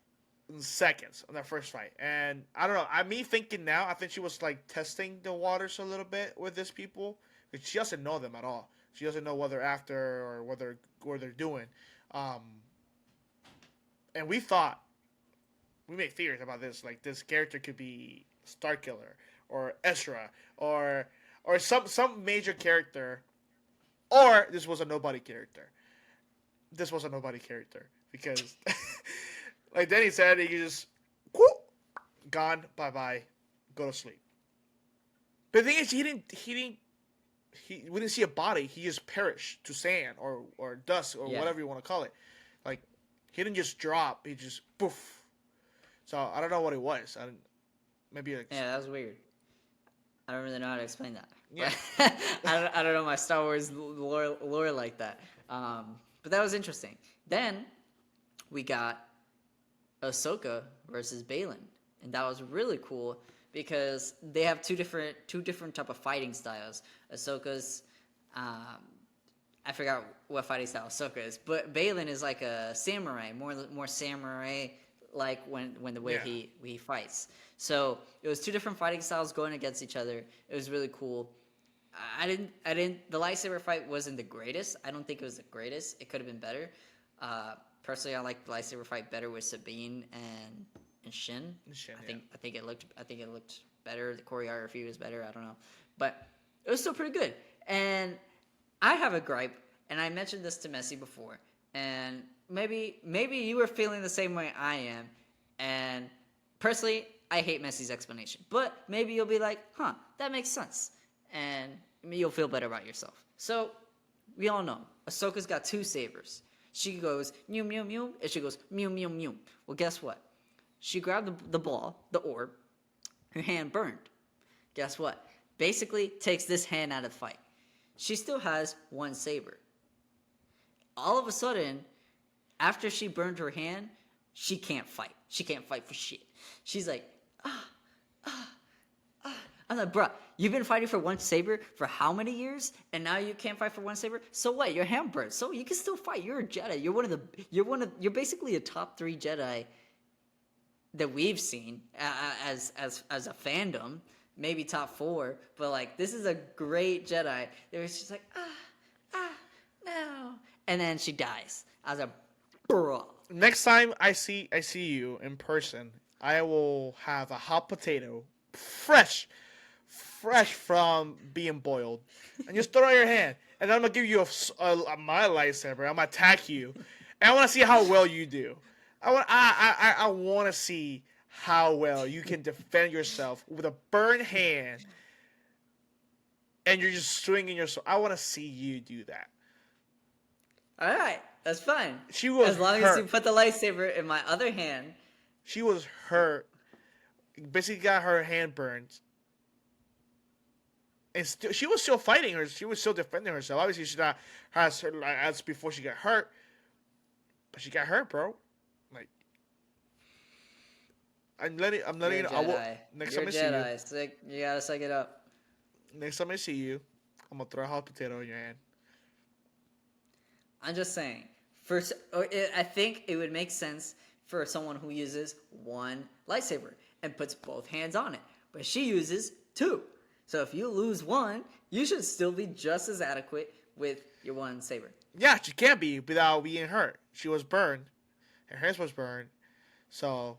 in seconds on that first fight. And I don't know. Me thinking now, I think she was like testing the waters a little bit with these people because she doesn't know them at all. She doesn't know what they're after or what they're doing. And we made theories about this. Like this character could be Starkiller or Ezra or some major character, or this was a nobody character. This was a nobody character because, like Danny said, he just whoop, gone, bye bye, go to sleep. But the thing is, we didn't see a body. He just perished to sand or dust or whatever you want to call it. Like he didn't just drop. He just poof. So I don't know what it was. Maybe like, Yeah, that was weird. I don't really know how to explain that. Yeah. I don't know my Star Wars lore like that. But that was interesting. Then we got Ahsoka versus Balin, and that was really cool because they have two different type of fighting styles. Ahsoka's, I forgot what fighting style Ahsoka is, but Balin is like a samurai, more samurai like when the way he fights. So it was two different fighting styles going against each other. It was really cool. I didn't. The lightsaber fight wasn't the greatest. I don't think it was the greatest. It could have been better. Personally, I like the lightsaber fight better with Sabine and Shin. I think it looked better. The choreography was better. I don't know, but it was still pretty good. And I have a gripe, and I mentioned this to Messi before, and maybe you were feeling the same way I am. And personally, I hate Messi's explanation, but maybe you'll be like, huh, that makes sense. And you'll feel better about yourself. So, we all know, Ahsoka's got two sabers. She goes, mew, mew, mew, and she goes, mew, mew, mew. Well, guess what? She grabbed the ball, the orb, her hand burned. Guess what? Basically, takes this hand out of the fight. She still has one saber. All of a sudden, after she burned her hand, she can't fight. She can't fight for shit. She's like, I'm like, bruh, you've been fighting for one saber for how many years, and now you can't fight for one saber? So what? Your hand burned. So you can still fight. You're a Jedi. You're basically a top 3 Jedi that we've seen as a fandom. maybe top 4, but like this is a great Jedi. It was just like no, and then she dies. I was like, bro. Next time I see you in person, I will have a hot potato, fresh from being boiled, and just throw it in your hand. And I'm gonna give you my lightsaber. I'm gonna attack you, and I want to see how well you do. I want to see how well you can defend yourself with a burned hand, and you're just swinging your sword. I want to see you do that. All right, that's fine. She was as long hurt. as you put the lightsaber in my other hand. She was hurt. Basically, got her hand burned. And she was still fighting her. She was still defending herself. Obviously, she not has her as before she got hurt, but she got hurt, bro. Like, I'm letting you know. Next time I see you, You gotta suck it up. next time I see you, I'm gonna throw a hot potato in your hand. I'm just saying. I think it would make sense for someone who uses one lightsaber and puts both hands on it, but she uses 2. So if you lose one, you should still be just as adequate with your one saber. Yeah, she can't be without being hurt. She was burned. Her hands was burned. So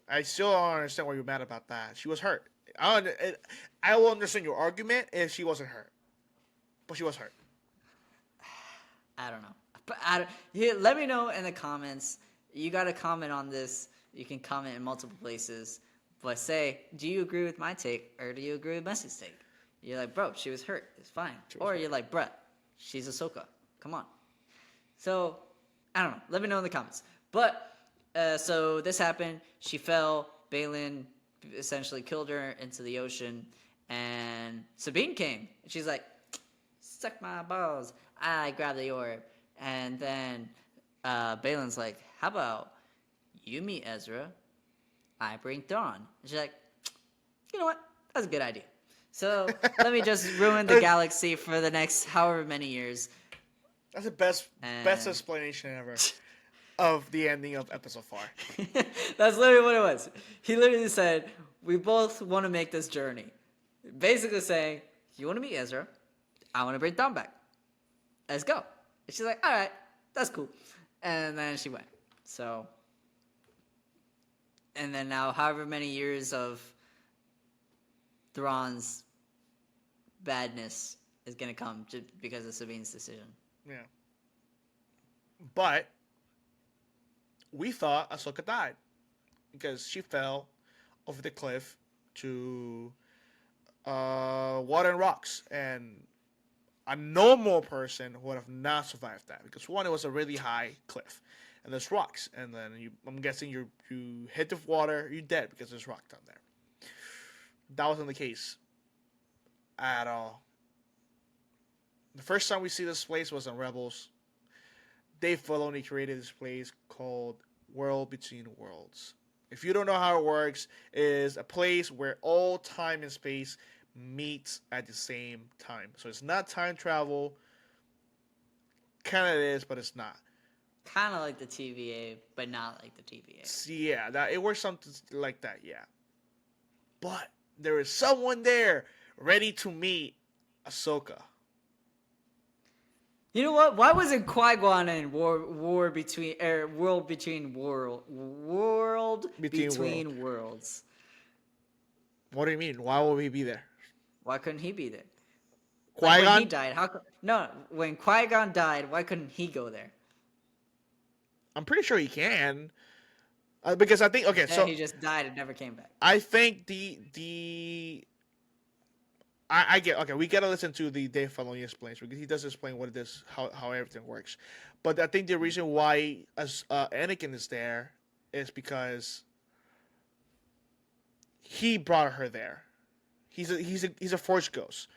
I still don't understand why you're mad about that. She was hurt. I will understand your argument if she wasn't hurt. But she was hurt. I don't know. But let me know in the comments. You got to comment on this. You can comment in multiple places. But say, do you agree with my take or do you agree with Messi's take? You're like, bro, she was hurt. It's fine. You're like, bruh, she's Ahsoka. Come on. So, I don't know. Let me know in the comments. But, so this happened. She fell. Balin essentially killed her into the ocean. And Sabine came. And she's like, suck my balls. I grabbed the orb. And then Balin's like, how about you meet Ezra? I bring Thrawn. And she's like, you know what? That's a good idea. So let me just ruin the galaxy for the next however many years. That's the best explanation ever of the ending of episode 4. That's literally what it was. He literally said, we both want to make this journey. Basically saying, you want to meet Ezra? I want to bring Thrawn back. Let's go. And she's like, all right, that's cool. And then she went. So... And then now, however many years of Thrawn's badness is going to come just because of Sabine's decision. Yeah. But we thought Ahsoka died because she fell over the cliff to water and rocks. And a normal person would have not survived that because, one, it was a really high cliff. And there's rocks, and then I'm guessing you hit the water, you're dead because there's rock down there. That wasn't the case at all. The first time we see this place was on Rebels. Dave Filoni created this place called World Between Worlds. If you don't know how it works, it is a place where all time and space meets at the same time. So it's not time travel. Kind of it is, but it's not. Kind of like the TVA, but not like the TVA. Yeah, it works something like that, yeah. But there is someone there ready to meet Ahsoka. You know what? Why wasn't Qui-Gon in World Between Worlds? What do you mean? Why would he be there? Why couldn't he be there? Qui-Gon? Like when he died, when Qui-Gon died, why couldn't he go there? I'm pretty sure he can. Because I think so he just died and never came back. I think I get we gotta listen to the Dave Filoni explains because he does explain what it is, how everything works. But I think the reason why Anakin is there is because he brought her there. He's a Force ghost.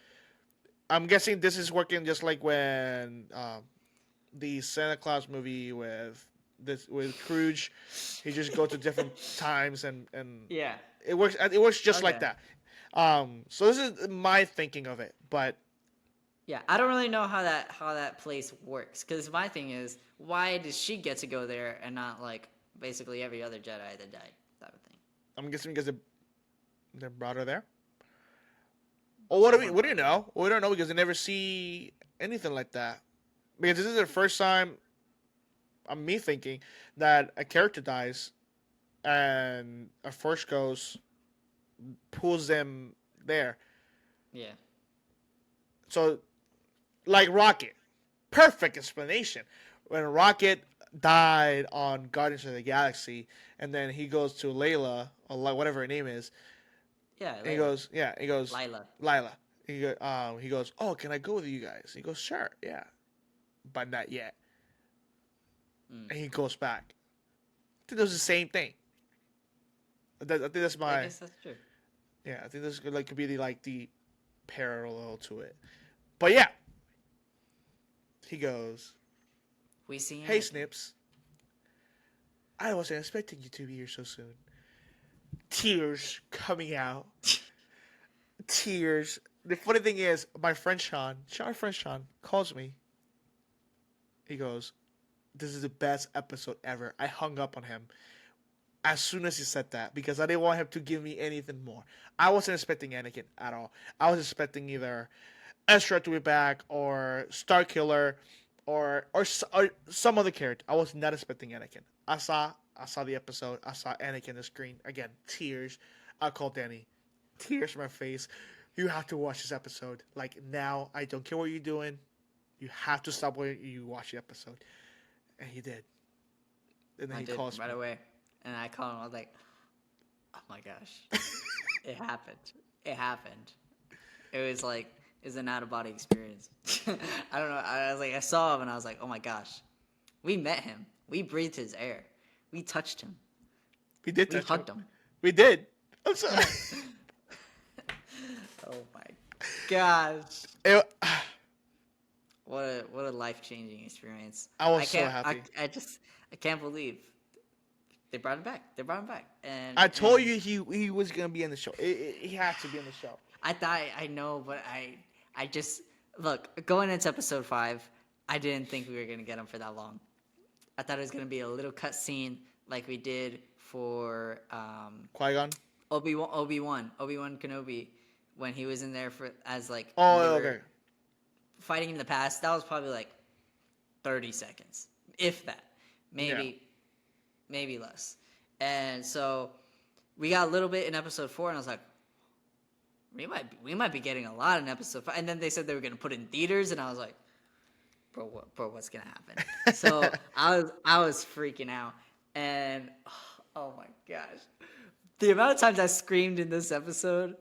I'm guessing this is working just like when the Santa Claus movie with Scrooge, he just go to different times and yeah, it works just like that. So this is my thinking of it, but yeah, I don't really know how that place works because my thing is, why does she get to go there and not like basically every other Jedi that died, type of thing? I'm guessing because they brought her there. Oh, what do we? Someone What do you probably did. know? We don't know because they never see anything like that. Because this is the first time I'm me thinking that a character dies and a force ghost pulls them there. Yeah. So like Rocket, perfect explanation. When Rocket died on Guardians of the Galaxy, and then he goes to Layla or whatever her name is, Yeah, and he Layla. goes, yeah, he goes, Lila. Lila. He goes, oh, can I go with you guys? He goes, sure, yeah, but not yet. Mm. And he goes back. I think it was the same thing. I think that's I my guess that's true. yeah. I think this could be the parallel to it. But yeah, he goes, We see hey Anakin. Snips, I wasn't expecting you to be here so soon. Tears coming out. Tears. The funny thing is, my friend our friend Sean, calls me. He goes, this is the best episode ever. I hung up on him as soon as he said that because I didn't want him to give me anything more. I wasn't expecting Anakin at all. I was expecting either Ezra to be back or Starkiller or some other character. I was not expecting Anakin. I saw the episode. I saw Anakin on the screen again. Tears. I called Danny. Tears from my face. You have to watch this episode. Like now, I don't care what you're doing. You have to stop when you watch the episode. And he did. And then I he did calls right me. away, and I called him. I was like, "Oh my gosh, it happened! It happened! It was like it's an out of body experience." I don't know. I was like, I saw him, and I was like, "Oh my gosh, we met him. We breathed his air. We touched him. We did We touch him. hugged him." We did. I'm sorry. Oh my gosh! It- What a life changing experience. I was I so can't. happy. I can't believe they brought him back. They brought him back, I told and you he was gonna be in the show. He had to be in the show. I thought I know, but I just look going into episode 5. I didn't think we were gonna get him for that long. I thought it was gonna be a little cut scene like we did for Qui-Gon. Obi-Wan Kenobi when he was in there for as like when they Oh, were okay. fighting in the past. That was probably like 30 seconds, if that, maybe less. And so we got a little bit in episode 4, and I was like, we might be getting a lot in episode 5. And then they said they were gonna put in theaters, and I was like, bro, what's gonna happen? So I was freaking out, and oh my gosh, the amount of times I screamed in this episode.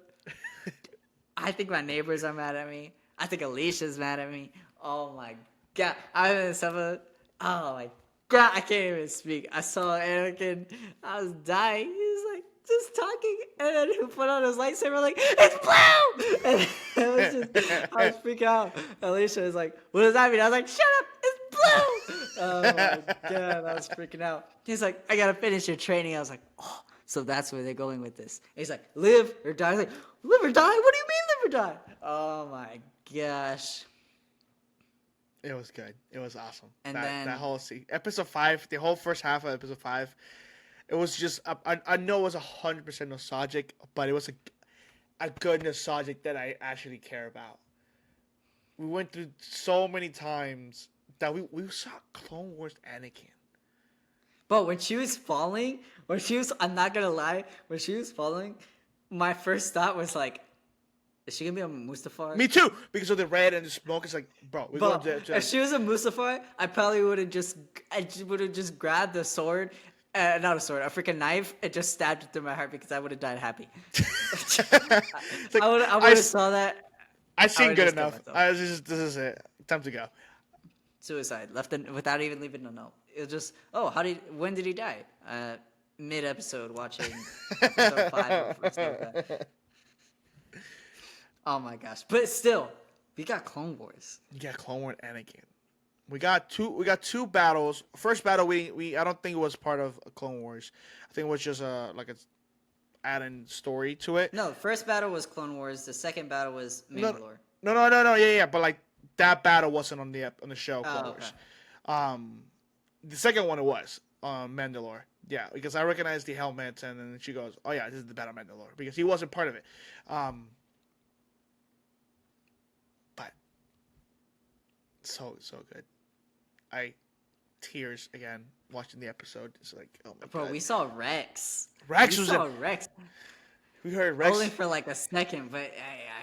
I think my neighbors are mad at me. I think Alicia's mad at me. Oh my god, I was in this episode. Oh my god, I can't even speak. I saw Anakin. I was dying. He was like just talking, and then he put on his lightsaber like it's blue. And it was just, I was freaking out. Alicia was like, "What does that mean?" I was like, "Shut up, it's blue." Oh my god, I was freaking out. He's like, "I gotta finish your training." I was like, "Oh, so that's where they're going with this." And he's like, "Live or die." I was like, "Live or die? What do you mean live or die?" Oh my gosh. It was good. It was awesome. And that, then that whole scene, episode 5, the whole first half of episode 5, it was just. I know it was 100% nostalgic, but it was a good nostalgic that I actually care about. We went through so many times that we saw Clone Wars Anakin. But when she was falling, I'm not gonna lie, when she was falling, my first thought was like, is she gonna be a Mustafar? Me too, because of the red and the smoke. It's like, bro, we're But going to if she was a Mustafar, I probably would have just grabbed the sword, not a sword, a freaking knife, and just stabbed it through my heart because I would have died happy. It's like, I would have saw that. I seen would've good just killed enough. myself. This is it. Time to go. Suicide without even leaving a note. It was just, oh, when did he die? Mid episode watching episode 5 of Ahsoka. Oh my gosh! But still, we got Clone Wars. You got Clone Wars Anakin. We got two battles. First battle we I don't think it was part of Clone Wars. I think it was just like a adding story to it. No, the first battle was Clone Wars. The second battle was Mandalore. No. Yeah. But like that battle wasn't on the show Clone Oh, Wars. okay. The second one it was Mandalore. Yeah, because I recognized the helmet, and then she goes, "Oh yeah, this is the Battle of Mandalore," because he wasn't part of it. so good. I tears again watching the episode. It's like, oh my Bro, god. we saw Rex. Rex We was saw Rex we heard Rex. only for like a second, but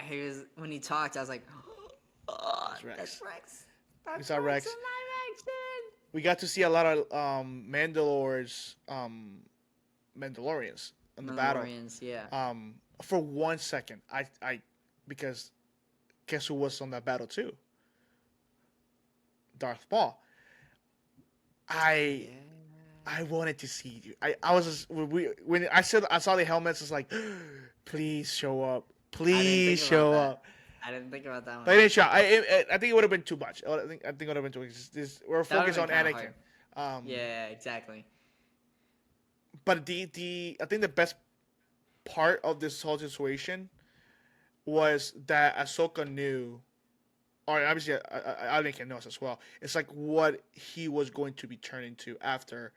he was when he talked, I was like, oh, It's Rex. that's Rex. We saw Rex. in live action. We got to see a lot of Mandalorians in the battle. Mandalorians, yeah. For 1 second, I because guess who was on that battle too? Darth Maul. I wanted to see you. I was just, when I saw the helmets, it's like, please show up, please show up. I didn't think about that one. But it didn't show. I think it would have been too much. I think it would have been too much. We're That would've focused on been kinda Anakin. Yeah, exactly. But I think the best part of this whole situation was that Ahsoka knew, or obviously Anakin knows as well. It's like what he was going to be turning to after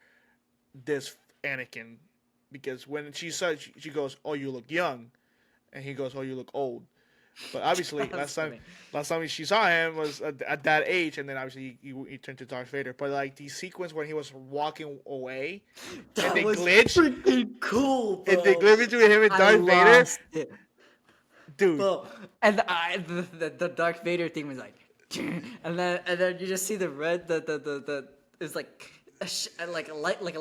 this Anakin, because when she said, she goes, "Oh, you look young," and he goes, "Oh, you look old." But obviously, last time she saw him was at that age, and then obviously he turned to Darth Vader. But like the sequence when he was walking away, and they glitch, freaking cool, bro. and they glitch between him and Darth Vader, dude. Bro, and the Darth Vader thing was like, and then you just see the red, it's like like a lightning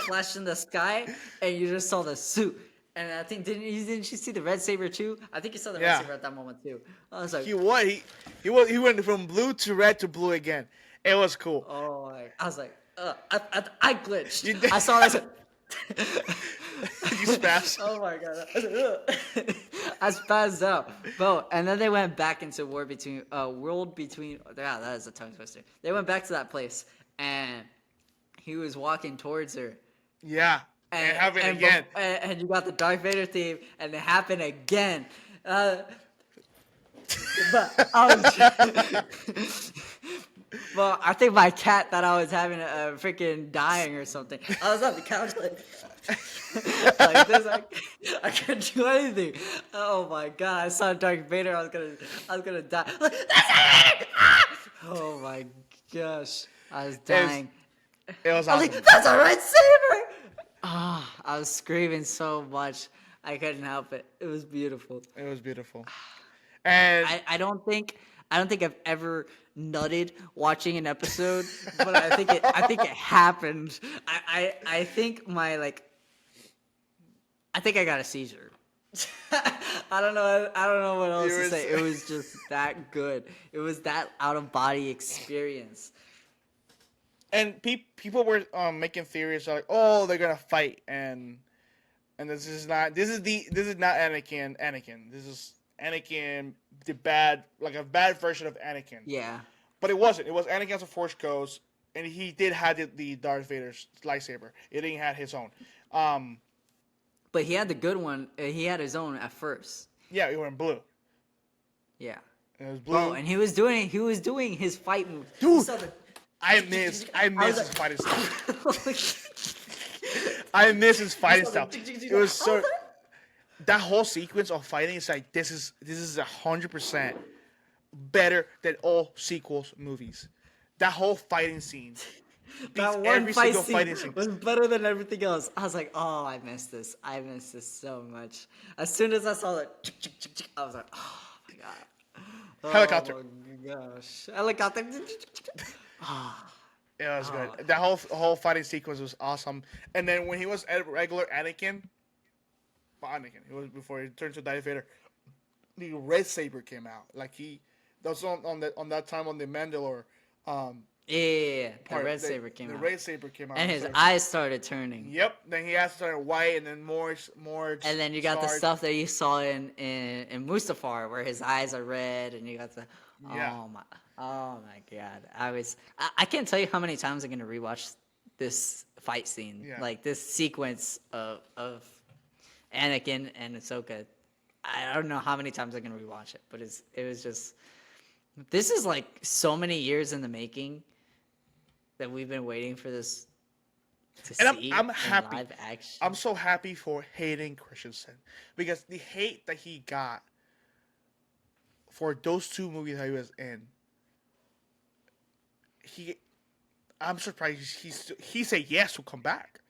flashed in the sky, and you just saw the suit. And I think didn't you see the red saber too? I think you saw the red saber at that moment too. I was like, he went from blue to red to blue again. It was cool. Oh, I was like, I glitched. I saw that. You spazzed. Oh my god! I spazzed out, bro. And then they went back into world between. Yeah, that is a tongue twister. They went back to that place, and he was walking towards her. Yeah. And it happened again. And you got the Darth Vader theme, and it happened again. But I was, well, I think my cat thought I was having a freaking dying or something. I was on the couch like this. I couldn't do anything. Oh my god! I saw Darth Vader. I was gonna die. Oh my gosh! I was dying. It was awesome. I was like, "That's a red saber!" I was screaming so much. I couldn't help it. It was beautiful. It was beautiful. And I don't think I've ever nutted watching an episode, but I think it happened. I think I got a seizure. I don't know what else to say. It was just that good. It was that out of body experience. And people were making theories like, oh, they're gonna fight, and this is not Anakin. This is Anakin, a bad version of Anakin. Yeah. But it wasn't. It was Anakin as a Force Ghost, and he did have the Darth Vader's lightsaber. It didn't have his own. But he had the good one. He had his own at first. Yeah, he went blue. Yeah. It was blue. Oh, and he was doing his fight move. Dude. I miss his fighting style. I miss his fighting style. It was so. That whole sequence of fighting is like this is 100% better than all sequels movies. That whole fighting scene. That one fighting scene was better than everything else. I was like, oh, I missed this. I missed this so much. As soon as I saw that, I was like, oh my god. Helicopter. Oh my gosh. Helicopter. It was good. That whole fighting sequence was awesome. And then when he was regular Anakin, it was before he turned to Darth Vader, the red saber came out. Like that was on that time on the Mandalore. The red saber came out. The red saber came out. And his eyes started turning. Yep. Then he has started white, and then more. And then you got the stuff that you saw in Mustafar, where his eyes are red, and you got the. Yeah. Oh my god! I can't tell you how many times I'm gonna rewatch this fight scene, like this sequence of Anakin and Ahsoka. I don't know how many times I'm gonna rewatch it, but it was just. This is like so many years in the making that we've been waiting for this to see. I'm happy. Live action. I'm so happy for Hayden Christensen because the hate that he got for those two movies that he was in he, I'm surprised he said yes to come back.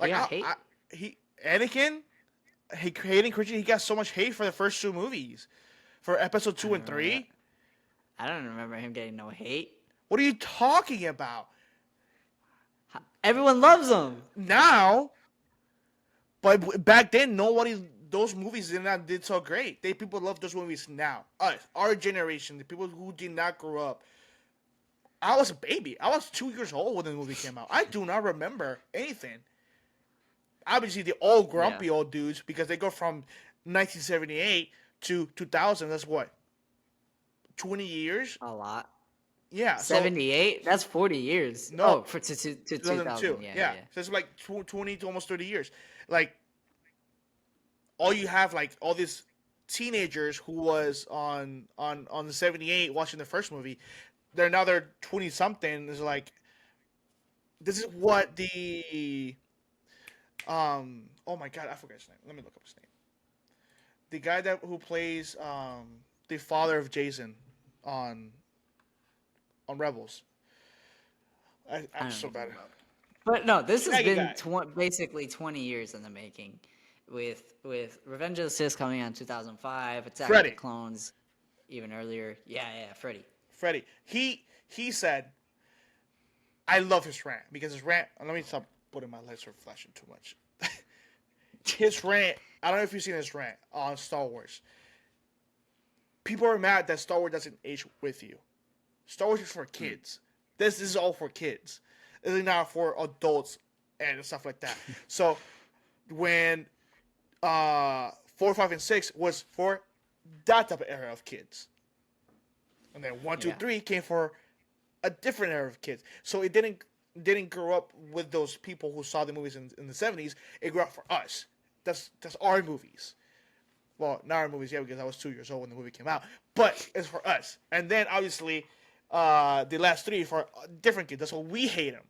He Like got hate. he Anakin, Hayden Christensen, he got so much hate for the first two movies, for episode I 2 don't and remember that. 3. I don't remember him getting no hate. What are you talking about? Everyone loves him. Now, but back then, nobody. Those movies did so great. People love those movies now. Us, our generation, the people who did not grow up. I was a baby. I was 2 years old when the movie came out. I do not remember anything. Obviously, the old grumpy old dudes, because they go from 1978 to 2000. That's what, 20 years? A lot. Yeah. So 78? That's 40 years. no, Oh, to 2000. 2002. Yeah. So it's like 20 to almost 30 years. Like, all you have, like, all these teenagers who was on the 78 watching the first movie, they're 20 something. Is like, this is what the oh my god, I forgot his name. Let me look up his name. The guy who plays the father of Jason on Rebels. I'm so bad. But no, this has Shaggy been guy. basically 20 years in the making. With Revenge of the Sith coming out in 2005, Attack of Freddy. the Clones even earlier. Yeah, Freddy. Freddy. He said, I love his rant, because his rant. Let me stop putting my lights are flashing too much. His rant. I don't know if you've seen his rant on Star Wars. People are mad that Star Wars doesn't age with you. Star Wars is for kids. This is all for kids. This is not for adults and stuff like that. So when 4, 5, and 6 was for that type of era of kids, and then 1, 2, 3 came for a different era of kids. So it didn't grow up with those people who saw the movies in the 70s. It grew up for us. That's our movies. Well, not our movies, because I was 2 years old when the movie came out. But it's for us. And then, obviously, the last 3 for different kids. That's why we hate them.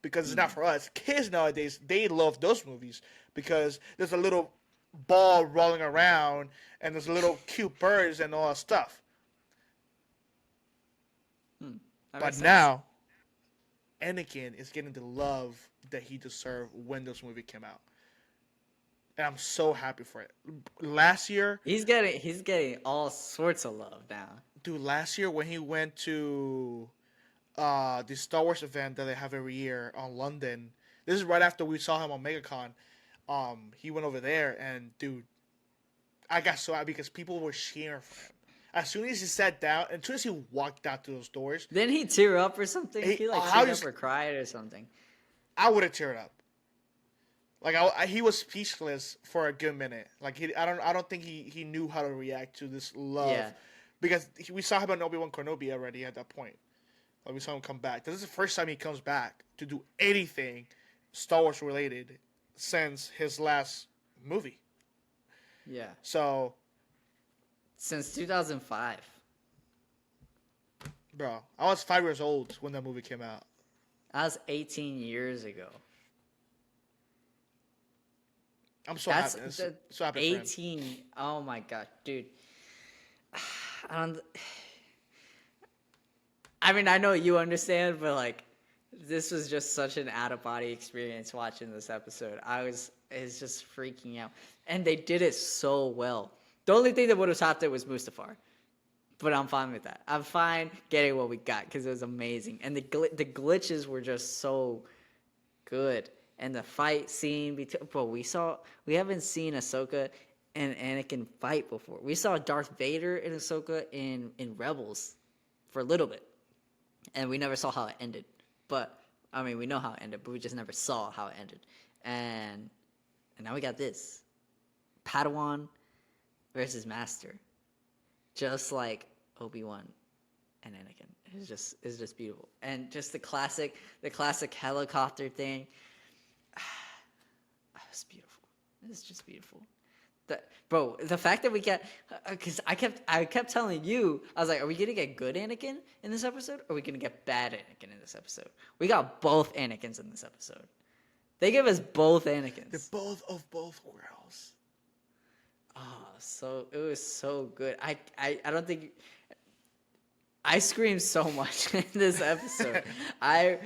Because it's not for us. Kids nowadays, they love those movies because there's a little ball rolling around and there's little cute birds and all that stuff. But now, Anakin is getting the love that he deserved when this movie came out. And I'm so happy for it. Last year, he's getting all sorts of love now. Dude, last year when he went to the Star Wars event that they have every year on London, this is right after we saw him on MegaCon. He went over there, and dude, I got so happy because people were cheering for him. As soon as he sat down, as soon as he walked out through those doors, Didn't he tear up or something? He teared up or cried or something. I would have teared up. Like he was speechless for a good minute. Like I don't think he knew how to react to this love. Yeah. Because we saw him on Obi-Wan Kenobi already at that point. Like we saw him come back. This is the first time he comes back to do anything Star Wars related since his last movie. Yeah. So, since 2005. bro, I was 5 years old when that movie came out. That was 18 years ago. I'm so happy. So happy for him. 18. Oh my god, dude. I mean, I know you understand, but like, this was just such an out of body experience watching this episode. It's just freaking out, and they did it so well. The only thing that would have topped it was Mustafar, but I'm fine with that. I'm fine getting what we got because it was amazing, and the glitches were just so good, and the fight scene between. Bro, we haven't seen Ahsoka and Anakin fight before. We saw Darth Vader and Ahsoka in Rebels for a little bit, and we never saw how it ended. But I mean, we know how it ended, but we just never saw how it ended. And now we got this Padawan versus Master, just like Obi-Wan and Anakin. It's just beautiful, and just the classic helicopter thing. It's beautiful. It's just beautiful. Bro, the fact that we get, because I kept telling you, I was like, are we gonna get good Anakin in this episode, or are we gonna get bad Anakin in this episode? We got both Anakins in this episode. They give us both Anakins. They're both of both worlds. Oh, so it was so good. I don't think I screamed so much in this episode. I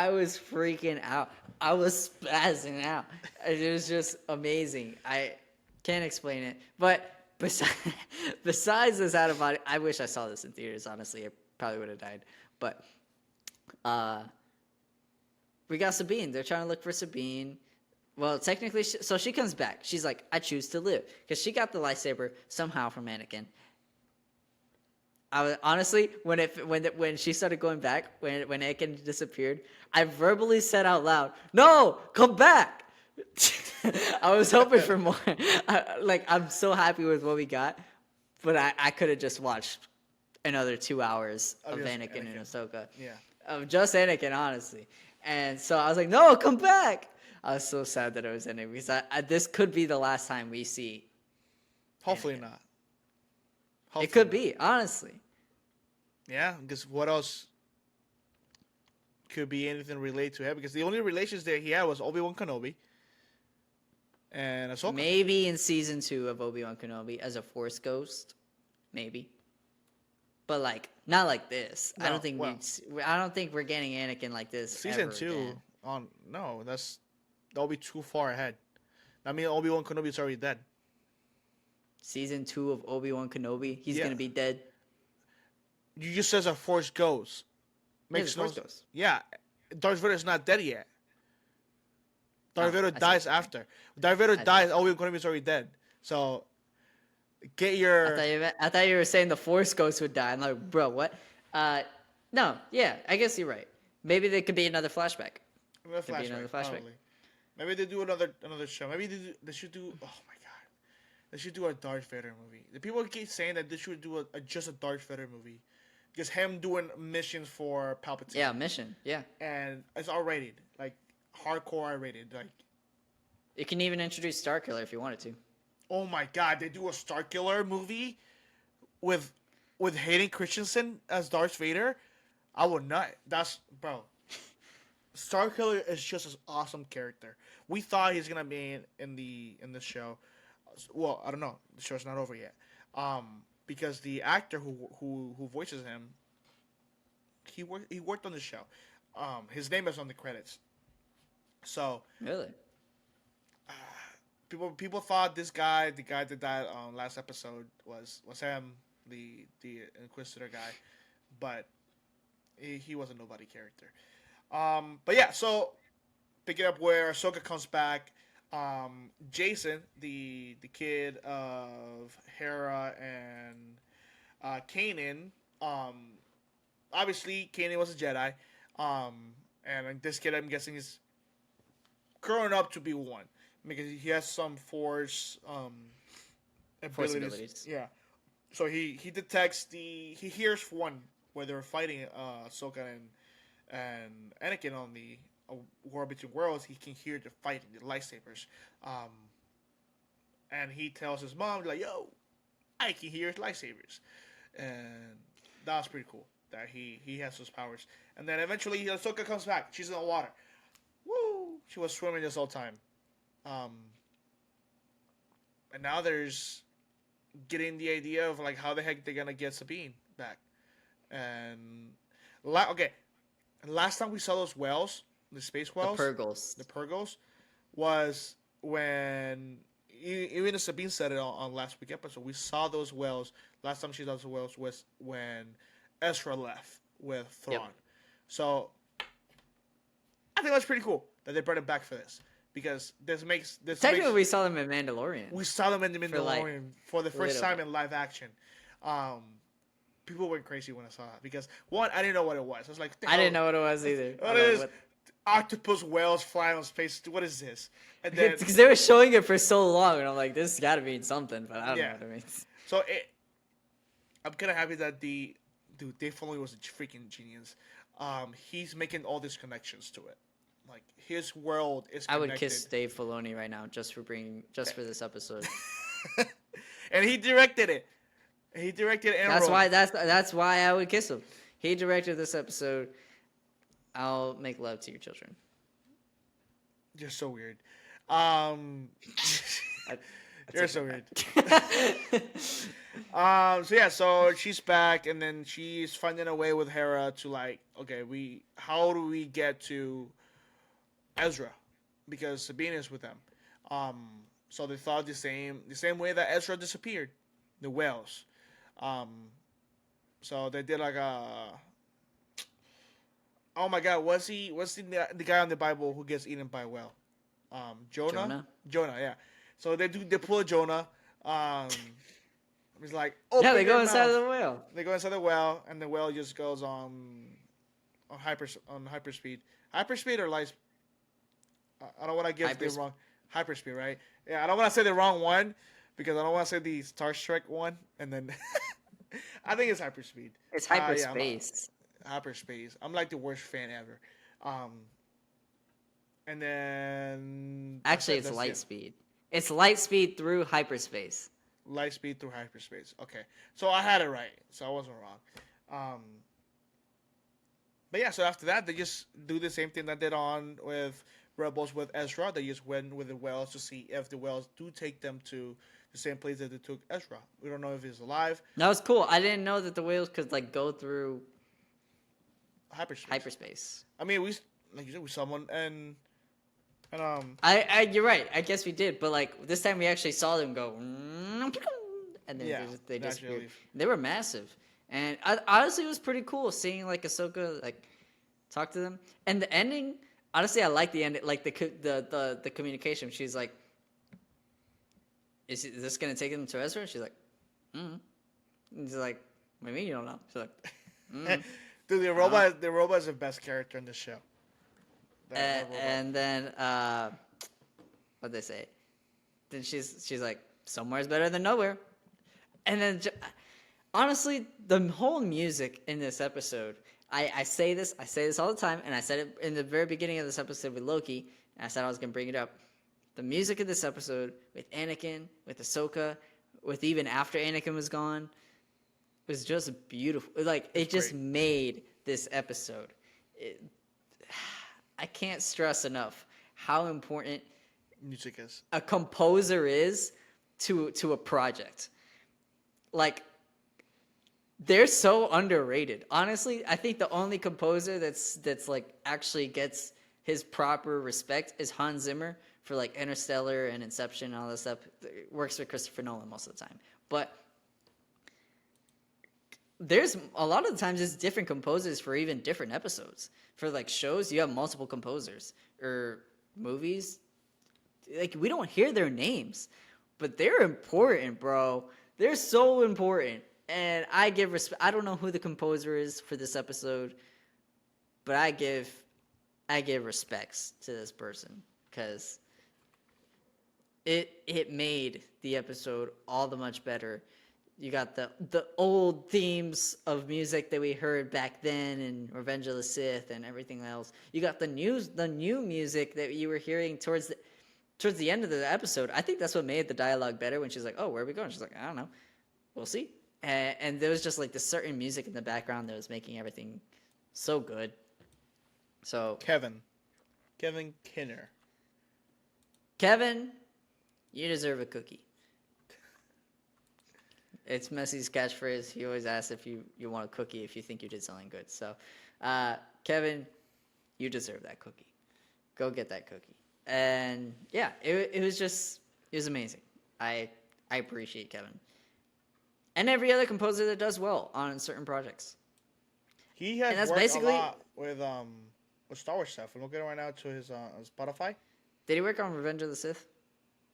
was freaking out. I was spazzing out. It was just amazing. I can't explain it. But besides this out of body, I wish I saw this in theaters. Honestly, I probably would have died. But we got Sabine. They're trying to look for Sabine. Well, technically, so she comes back. She's like, I choose to live because she got the lightsaber somehow from Anakin. I was, honestly, when she started going back, when Anakin disappeared, I verbally said out loud, "No, come back!" I was hoping for more. I'm so happy with what we got, but I could have just watched another 2 hours of Anakin and Ahsoka. Yeah. Of just Anakin, honestly. And so I was like, "No, come back!" I was so sad that it was ending because this could be the last time we see. Hopefully Anakin. not. Hopefully It could not. be, honestly. Yeah, because what else could be anything related to him? Because the only relations that he had was Obi-Wan Kenobi and Ahsoka. Maybe in season 2 of Obi-Wan Kenobi as a Force ghost, maybe. But not like this. No, I don't think well, I don't think we're getting Anakin like this. Season ever 2 again. no, that'll be too far ahead. I mean, Obi-Wan Kenobi is already dead. Season 2 of Obi-Wan Kenobi, he's Yeah. gonna be dead. You just says a Force ghost. Makes Force ghost. Yeah, Darth Vader is not dead yet. Darth Vader I see dies what you're after. Darth Vader see. dies. Obi-Wan Kenobi is already dead. So get your. I thought you were saying the Force ghost would die. I'm like, bro, what? No, yeah, I guess you're right. Maybe there could be another flashback. Could be another flashback. probably. Maybe they do another show. Maybe they should do. Oh my god, they should do a Darth Vader movie. The people keep saying that they should do just a Darth Vader movie, because him doing missions for Palpatine. Yeah, mission. Yeah, And it's R-rated, like hardcore R-rated. Like, you can even introduce Starkiller if you wanted to. oh my god, they do a Starkiller movie with Hayden Christensen as Darth Vader. I would not. That's bro. Starkiller is just an awesome character. We thought he's gonna be in the show. Well, I don't know. The show's not over yet. Because the actor who voices him, he worked on the show. His name is on the credits. So Really? people thought the guy that died on last episode was him, the Inquisitor guy, but he was a nobody character. But yeah, so pick it up where Ahsoka comes back. Jason, the kid of Hera and Kanan. Obviously Kanan was a Jedi. And this kid, I'm guessing, is growing up to be one because he has some Force abilities. Yeah. So he detects he hears one where they're fighting Ahsoka and Anakin on the War Between Worlds. He can hear the fighting, the lightsabers, and he tells his mom like, "Yo, I can hear his lightsabers," and that was pretty cool that he has those powers. And then eventually Ahsoka comes back. She's in the water. Woo! She was swimming this whole time. And now there's getting the idea of like how the heck they're gonna get Sabine back. And last time we saw those whales, the space whales, The Purgles, was when even Sabine said it on last week episode. We saw those whales. Last time she saw those whales was when Ezra left with Thrawn. Yep. So I think that's pretty cool that they brought it back for this, because this makes Technically, we saw them in Mandalorian. we saw them in the Mandalorian for the first little time in live action. People went crazy when I saw that because one, I didn't know what it was. I was like, I didn't know what it was either. What is octopus whales flying on space? What is this? And then Because they were showing it for so long, and I'm like, this got to mean something, but I don't know what it means. So I'm kind of happy that Dave Filoni was a freaking genius. He's making all these connections to it. Like his world is connected. I would kiss Dave Filoni right now just for this episode. And he directed it. He directed and That's wrote. why that's why I would kiss him. He directed this episode. I'll make love to your children. You're so weird. You're so weird. So yeah, so she's back, and then she's finding a way with Hera to like, okay, how do we get to Ezra, because Sabine is with them. Um, so they thought the same way that Ezra disappeared, the whales. Um, so they did like a. Oh my God, was he the guy on the Bible who gets eaten by a whale? Jonah. Jonah. Jonah, yeah. So they pull Jonah. Um, he's like, Yeah, open they go your inside mouth. of the whale. They go inside the well, and the well just goes on hyperspeed. Hyperspeed or light. I don't want to give the wrong hyperspeed, right? Yeah, I don't want to say the wrong one because I don't want to say the Star Trek one, and then I think it's hyperspeed. It's Yeah, hyperspace. hyperspace. I'm like the worst fan ever. Um, and then Actually, it's light speed. It's light speed through hyperspace. Light speed through hyperspace. Okay, so I had it right, so I wasn't wrong. But yeah, so after that, they just do the same thing that they did on with Rebels with Ezra. They just went with the whales to see if the whales do take them to the same place that they took Ezra. We don't know if he's alive. That was cool. I didn't know that the whales could like go through hyperspace. I mean, like you said, we saw one and you're right. I guess we did, but like this time we actually saw them go, and then they disappeared. They were massive, and honestly, it was pretty cool seeing like Ahsoka like talk to them. And the ending, honestly, I like the ending, like the communication. She's like, "Is this gonna take them to Ezra?" And she's like, "Mm." And he's like, "What do you mean you don't know?" She's like, "Mm." Dude, the robot is the best character in the show. And then what'd they say? Then she's like, somewhere's better than nowhere. And then honestly, the whole music in this episode, I say this all the time, and I said it in the very beginning of this episode with Loki, and I said I was gonna bring it up. The music of this episode with Anakin, with Ahsoka, with even after Anakin was gone, was just beautiful. Like it just made this episode. I can't stress enough how important music is. A composer is to a project. Like they're so underrated. Honestly, I think the only composer that's like actually gets his proper respect is Hans Zimmer for like Interstellar and Inception and all that stuff. It works with Christopher Nolan most of the time. But there's a lot of the times it's different composers for even different episodes. For like shows, you have multiple composers. Or movies, like we don't hear their names, but they're important, bro. They're so important. And I give respect. I don't know who the composer is for this episode, but I give respects to this person because it made the episode all the much better. You got the old themes of music that we heard back then in Revenge of the Sith and everything else. You got the new music that you were hearing towards the end of the episode. I think that's what made the dialogue better when she's like, "Oh, where are we going?" She's like, "I don't know. We'll see." And there was just like this certain music in the background that was making everything so good. So Kevin Kinner. Kevin, you deserve a cookie. It's Messi's catchphrase. He always asks if you want a cookie if you think you did something good. So, Kevin, you deserve that cookie. Go get that cookie. And yeah, it was amazing. I appreciate Kevin. And every other composer that does well on certain projects. He has worked a lot with Star Wars stuff. I'm looking right now to his Spotify. Did he work on Revenge of the Sith?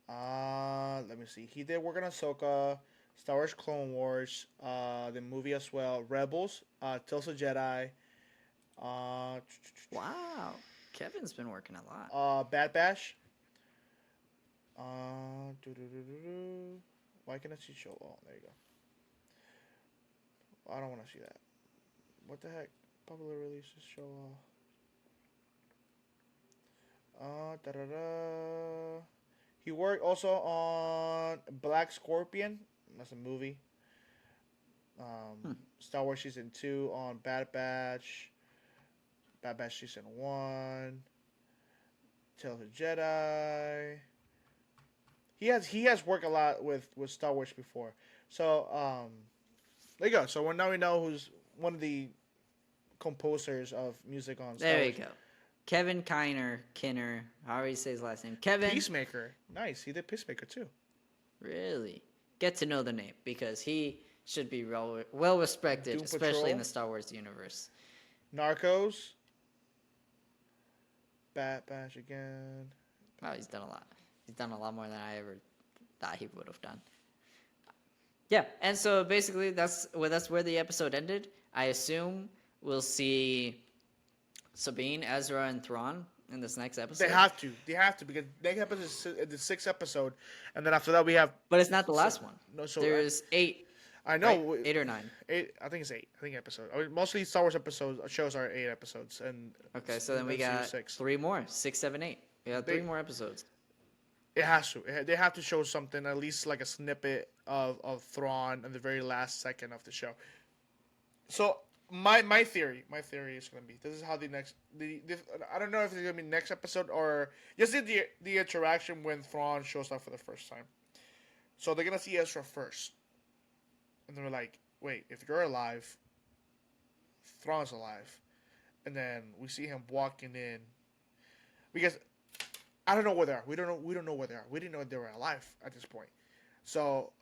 Let me see. He did work on Ahsoka, Star Wars Clone Wars, the movie as well, Rebels, Tales of Jedi. Wow, Kevin's been working a lot. Bad Batch. Why can't I see show? Oh, there you go. I don't want to see that. What the heck? Popular releases show. He worked also on Black Scorpion. That's a movie. Star Wars Season 2 on Bad Batch. Bad Batch Season 1. Tales of Jedi. he has worked a lot with Star Wars before. So there you go. So now we know who's one of the composers of music on Star There you Wars. go. Kevin Kinner, however you say his last name. Kevin. Peacemaker, nice. He did Peacemaker too. Really? Get to know the name because he should be well respected, Doom especially Patrol. in the Star Wars universe. Narcos. Bat Bash again. Wow, he's done a lot. He's done a lot more than I ever thought he would have done. Yeah, and so basically that's where the episode ended. I assume we'll see Sabine, Ezra, and Thrawn in this next episode. They have to because next episode is the sixth episode, and then after that we have. But it's not the last one. No, so There's 8. I know right? 8 or 9. 8. I think it's 8. I think episodes. I mean, mostly Star Wars shows are 8 episodes, and Okay, so then we got 6. 3 more. 6, 7, 8. We got 3 more episodes. It has to. They have to show something, at least like a snippet of Thrawn in the very last second of the show. So my theory is gonna be this is how the I don't know if it's gonna be next episode or just the interaction when Thrawn shows up for the first time. So they're gonna see Ezra first, and they're like, wait, if you're alive, Thrawn's alive, and then we see him walking in because. I don't know where they are. We don't know where they are. We didn't know they were alive at this point. So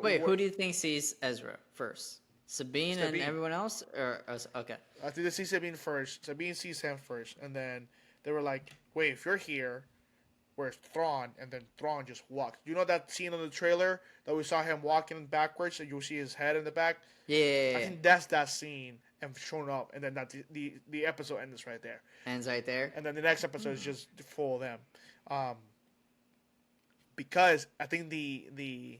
wait, who do you think sees Ezra first? Sabine and everyone else, or okay? I think they see Sabine first. Sabine sees him first, and then they were like, "Wait, if you're here, where's Thrawn?" And then Thrawn just walked. You know that scene on the trailer that we saw him walking backwards, and you'll see his head in the back. Yeah. I think that's that scene and showing up, and then that the episode ends right there. Ends right there. And then the next episode is just full of them. Because I think the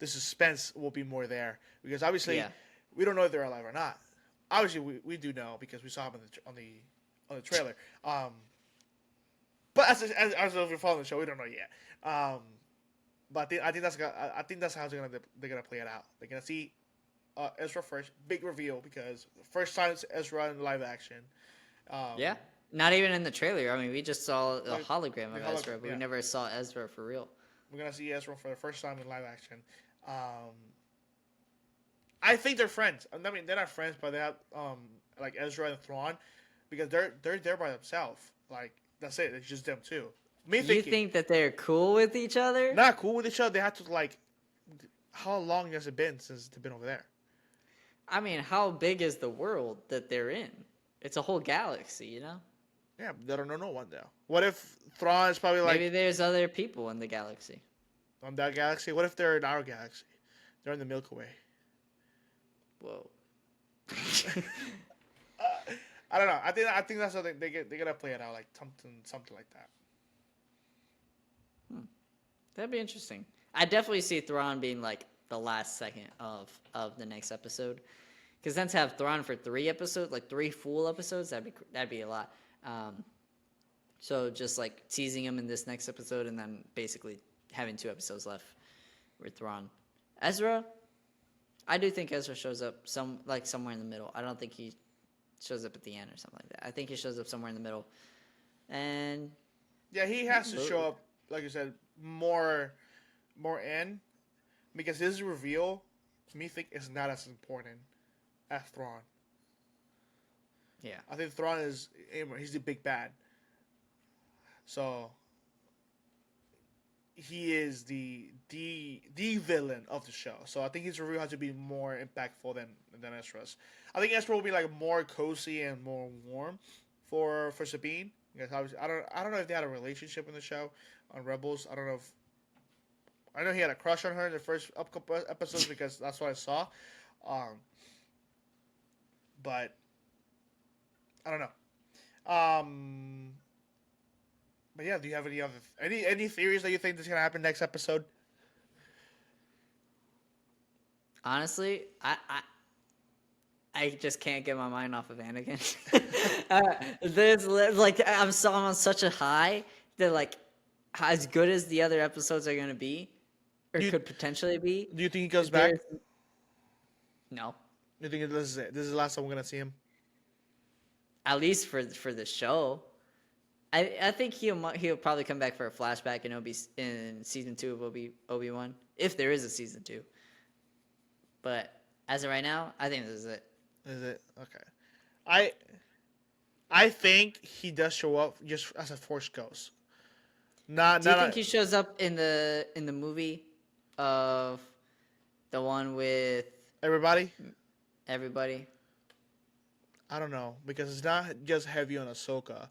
suspense will be more there because obviously we don't know if they're alive or not. Obviously we do know because we saw them on the trailer. But as if you're following the show, we don't know yet. But I think that's how they're gonna play it out. They're gonna see Ezra first, big reveal because first time it's Ezra in live action. Yeah. Not even in the trailer. I mean, we just saw a hologram of Ezra, but we never saw Ezra for real. We're gonna see Ezra for the first time in live action. I think they're friends. I mean, they're not friends, but they have like Ezra and Thrawn because they're there by themselves. Like that's it. It's just them two. You think that they're cool with each other? Not cool with each other. They have to like. How long has it been since they've been over there? I mean, how big is the world that they're in? It's a whole galaxy, you know. Yeah, they don't know no one though. What if Thrawn is probably like maybe there's other people in the galaxy. On that galaxy? What if they're in our galaxy? They're in the Milky Way. Whoa. I don't know. I think that's how they're gonna play it out, like something like that. That'd be interesting. I definitely see Thrawn being like the last second of the next episode, because then to have Thrawn for 3 episodes, like 3 full episodes, that'd be a lot. So just like teasing him in this next episode, and then basically having 2 episodes left with Thrawn. Ezra, I do think Ezra shows up somewhere in the middle. I don't think he shows up at the end or something like that. I think he shows up somewhere in the middle, and yeah, he has to show up, like you said, more in, because his reveal, me think, is not as important as Thrawn. Yeah, I think Thrawn he's the big bad. So he is the villain of the show. So I think his reveal has to be more impactful than Ezra's. I think Ezra will be like more cozy and more warm for Sabine. Because obviously, I don't know if they had a relationship in the show on Rebels. I don't know if I know he had a crush on her in the first couple episodes because that's what I saw. But I don't know. But yeah, do you have any theories that you think is gonna happen next episode? Honestly, I just can't get my mind off of Anakin. There's like I'm on such a high that like as good as the other episodes are gonna be, or could potentially be. Do you think he goes back? No. You think this is it? This is the last time we're gonna see him? At least for the show. I think he'll probably come back for a flashback in season 2 of Obi-Wan, if there is a season 2. But as of right now, I think this is it. Is it okay? I I think he does show up just as a Force ghost. Do you Not think he shows up in the movie of the one with everybody. everybody? I don't know because it's not just heavy on Ahsoka.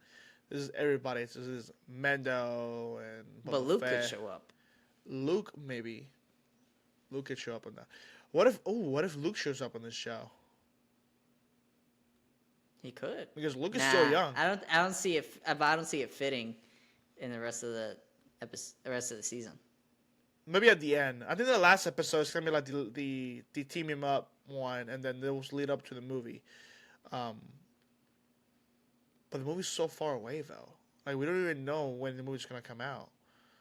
This is everybody. This is Mendo and But Boba Luke Fett. could show up. Luke maybe. Luke could show up on that. What if Luke shows up on this show? He could. Because Luke is still young. I don't see it. I don't see it fitting in the rest of the season. Maybe at the end. I think the last episode is gonna be like the team him up one, and then those lead up to the movie. But the movie's so far away though. Like we don't even know when the movie's gonna come out.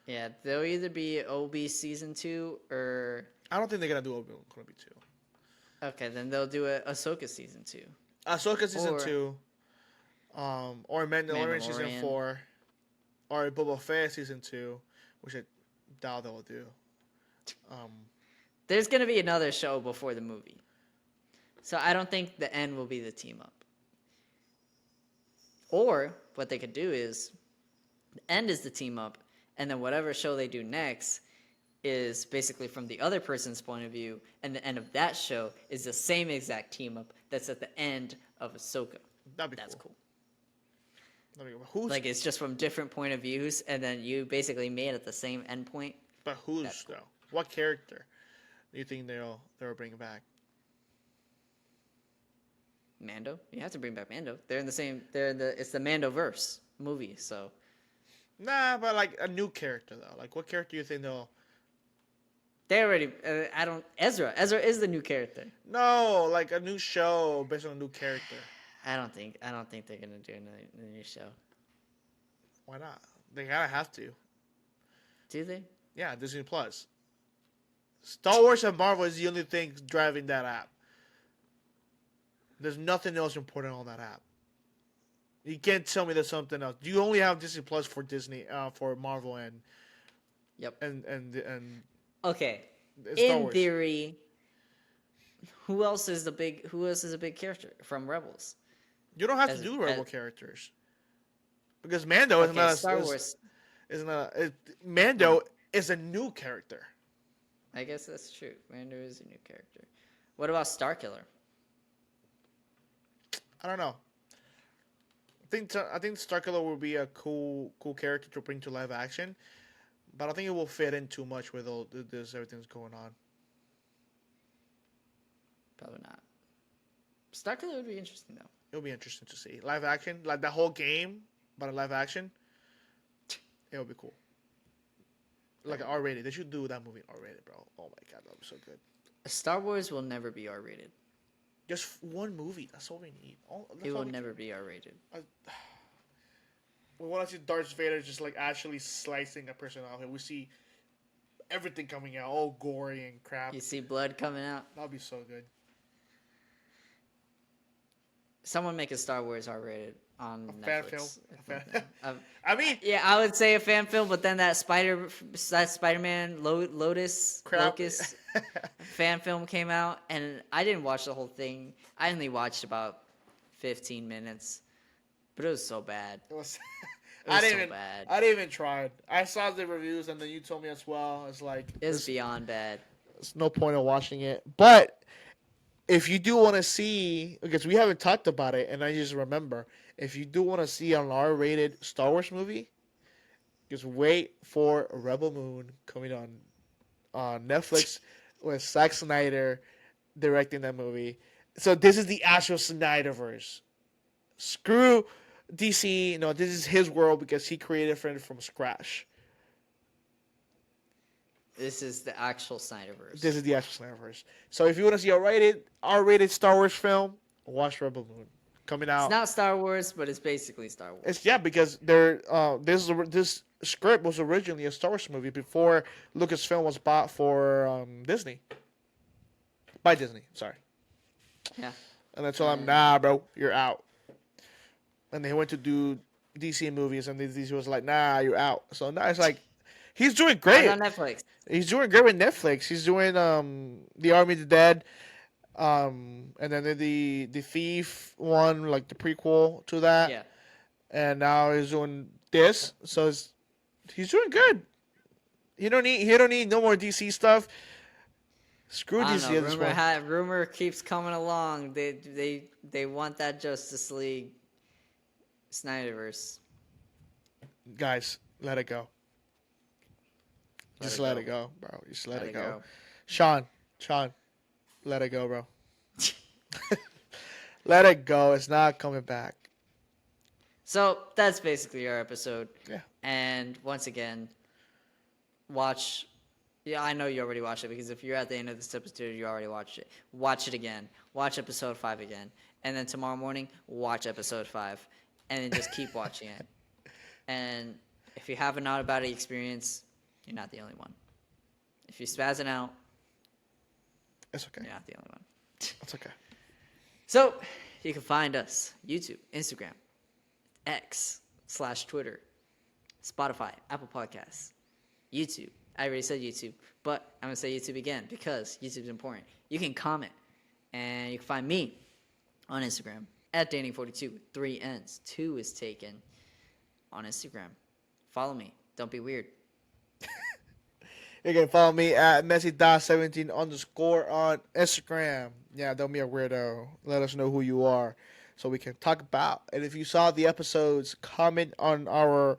Yeah, there'll either be Obi season 2 or I don't think they're gonna do Obi-Wan Kenobi 2. okay, then they'll do a Ahsoka season 2. Ahsoka season Or- 2, or Mandalorian season Mandalorian. 4, or Boba Fett season 2, which I doubt they will do. There's gonna be another show before the movie, so I don't think the end will be the team up. Or what they could do is, the end is the team up, and then whatever show they do next is basically from the other person's point of view, and the end of that show is the same exact team up that's at the end of Ahsoka. That'd be That's cool. cool. That'd be cool. Who's Like it's just from different point of views, and then you basically made it the same end point. but who's That's cool. though? What character do you think they'll bring back? Mando, you have to bring back Mando. They're in the same. It's the Mandoverse movie, so. Nah, but like a new character though. Like what character do you think they'll? They already. I don't. Ezra. Ezra is the new character. No, like a new show based on a new character. I don't think they're gonna do another new show. Why not? They gotta have to. Do they? Yeah, Disney Plus. Star Wars and Marvel is the only thing driving that app. There's nothing else important on that app. You can't tell me there's something else. You only have Disney Plus for Disney, for Marvel and Yep. and Okay. Star In Wars. theory, who else is a big character from Rebels? You don't have as- to do Rebel as- characters because Mando is Okay, not Star Wars. Mando is a new character. I guess that's true. Mando is a new character. What about Starkiller? I don't know. I think Starkiller will be a cool character to bring to live action, but I don't think it will fit in too much with all this everything's going on. Probably not. Starkiller would be interesting though. It'll be interesting to see live action, like the whole game, but in live action. It'll be cool. Like R-rated. They should do that movie R-rated, bro. Oh my god, that would be so good. Star Wars will never be R-rated. Just one movie. That's all we need. It will never be R-rated. We want to see Darth Vader just like actually slicing a person off, and we see everything coming out, all gory and crap. You see blood coming out. That'd be so good. Someone make a Star Wars R-rated on A fan Netflix. film. Um, I mean, yeah, I would say a fan film, but then that Spider-Man Lotus crap. Locust fan film came out, and I didn't watch the whole thing. I only watched about 15 minutes, but it was so bad. It was. It was so bad. I didn't even try it. I saw the reviews, and then you told me as well. It's like It was beyond bad. there's no point in watching it. But if you do want to see, because we haven't talked about it, and I just remember, if you do want to see an R-rated Star Wars movie, just wait for Rebel Moon coming on Netflix with Zack Snyder directing that movie. So this is the actual Snyderverse. Screw DC. No, this is his world because he created it from scratch. This is the actual Snyderverse. This is the actual Snyderverse. So if you want to see a R-rated Star Wars film, watch Rebel Moon coming out. It's not Star Wars, but it's basically Star Wars. It's because this script was originally a Star Wars movie before Lucasfilm was bought for Disney. By Disney, sorry. Yeah. And they told him, nah, bro, you're out. And they went to do DC movies, and DC was like, nah, you're out. So now it's like he's doing Eyes great. on Netflix. He's doing great with Netflix. He's doing The Army of the Dead, and then the Thief one, like the prequel to that, Yeah. and now he's doing this. So he's doing good. He don't need no more DC stuff. Screw I don't DC know. at this point. Rumor keeps coming along. They want that Justice League Snyderverse. Guys, let it go. Just let it go, bro. Just let it go. Sean, let it go, bro. Let it go. It's not coming back. So that's basically our episode. Yeah. And once again, watch. Yeah, I know you already watched it because if you're at the end of this episode, you already watched it. Watch it again. Watch episode 5 again. And then tomorrow morning, watch episode 5. And then just keep watching it. And if you have an out of body experience, you're not the only one. If you're spazzing out, It's okay. you're not the only one. It's okay. So you can find us YouTube, Instagram, X/Twitter, Spotify, Apple Podcasts, YouTube. I already said YouTube, but I'm going to say YouTube again because YouTube's important. You can comment, and you can find me on Instagram at Danny42, 3 N's, 2 is taken on Instagram. Follow me. Don't be weird. You can follow me at Messi.17_ on Instagram. Yeah, don't be a weirdo. Let us know who you are so we can talk about. And if you saw the episodes, comment on our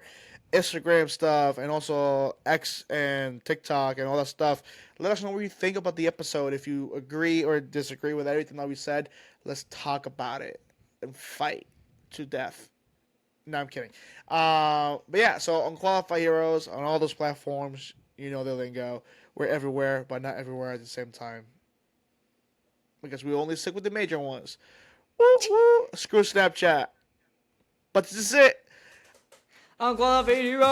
Instagram stuff and also X and TikTok and all that stuff. Let us know what you think about the episode. If you agree or disagree with everything that we said, let's talk about it and fight to death. No, I'm kidding. But yeah, so Unqualified Heroes on all those platforms, you know the lingo. We're everywhere, but not everywhere at the same time. Because we only stick with the major ones. Woo, woo. Screw Snapchat. But this is it. Unqualified Heroes!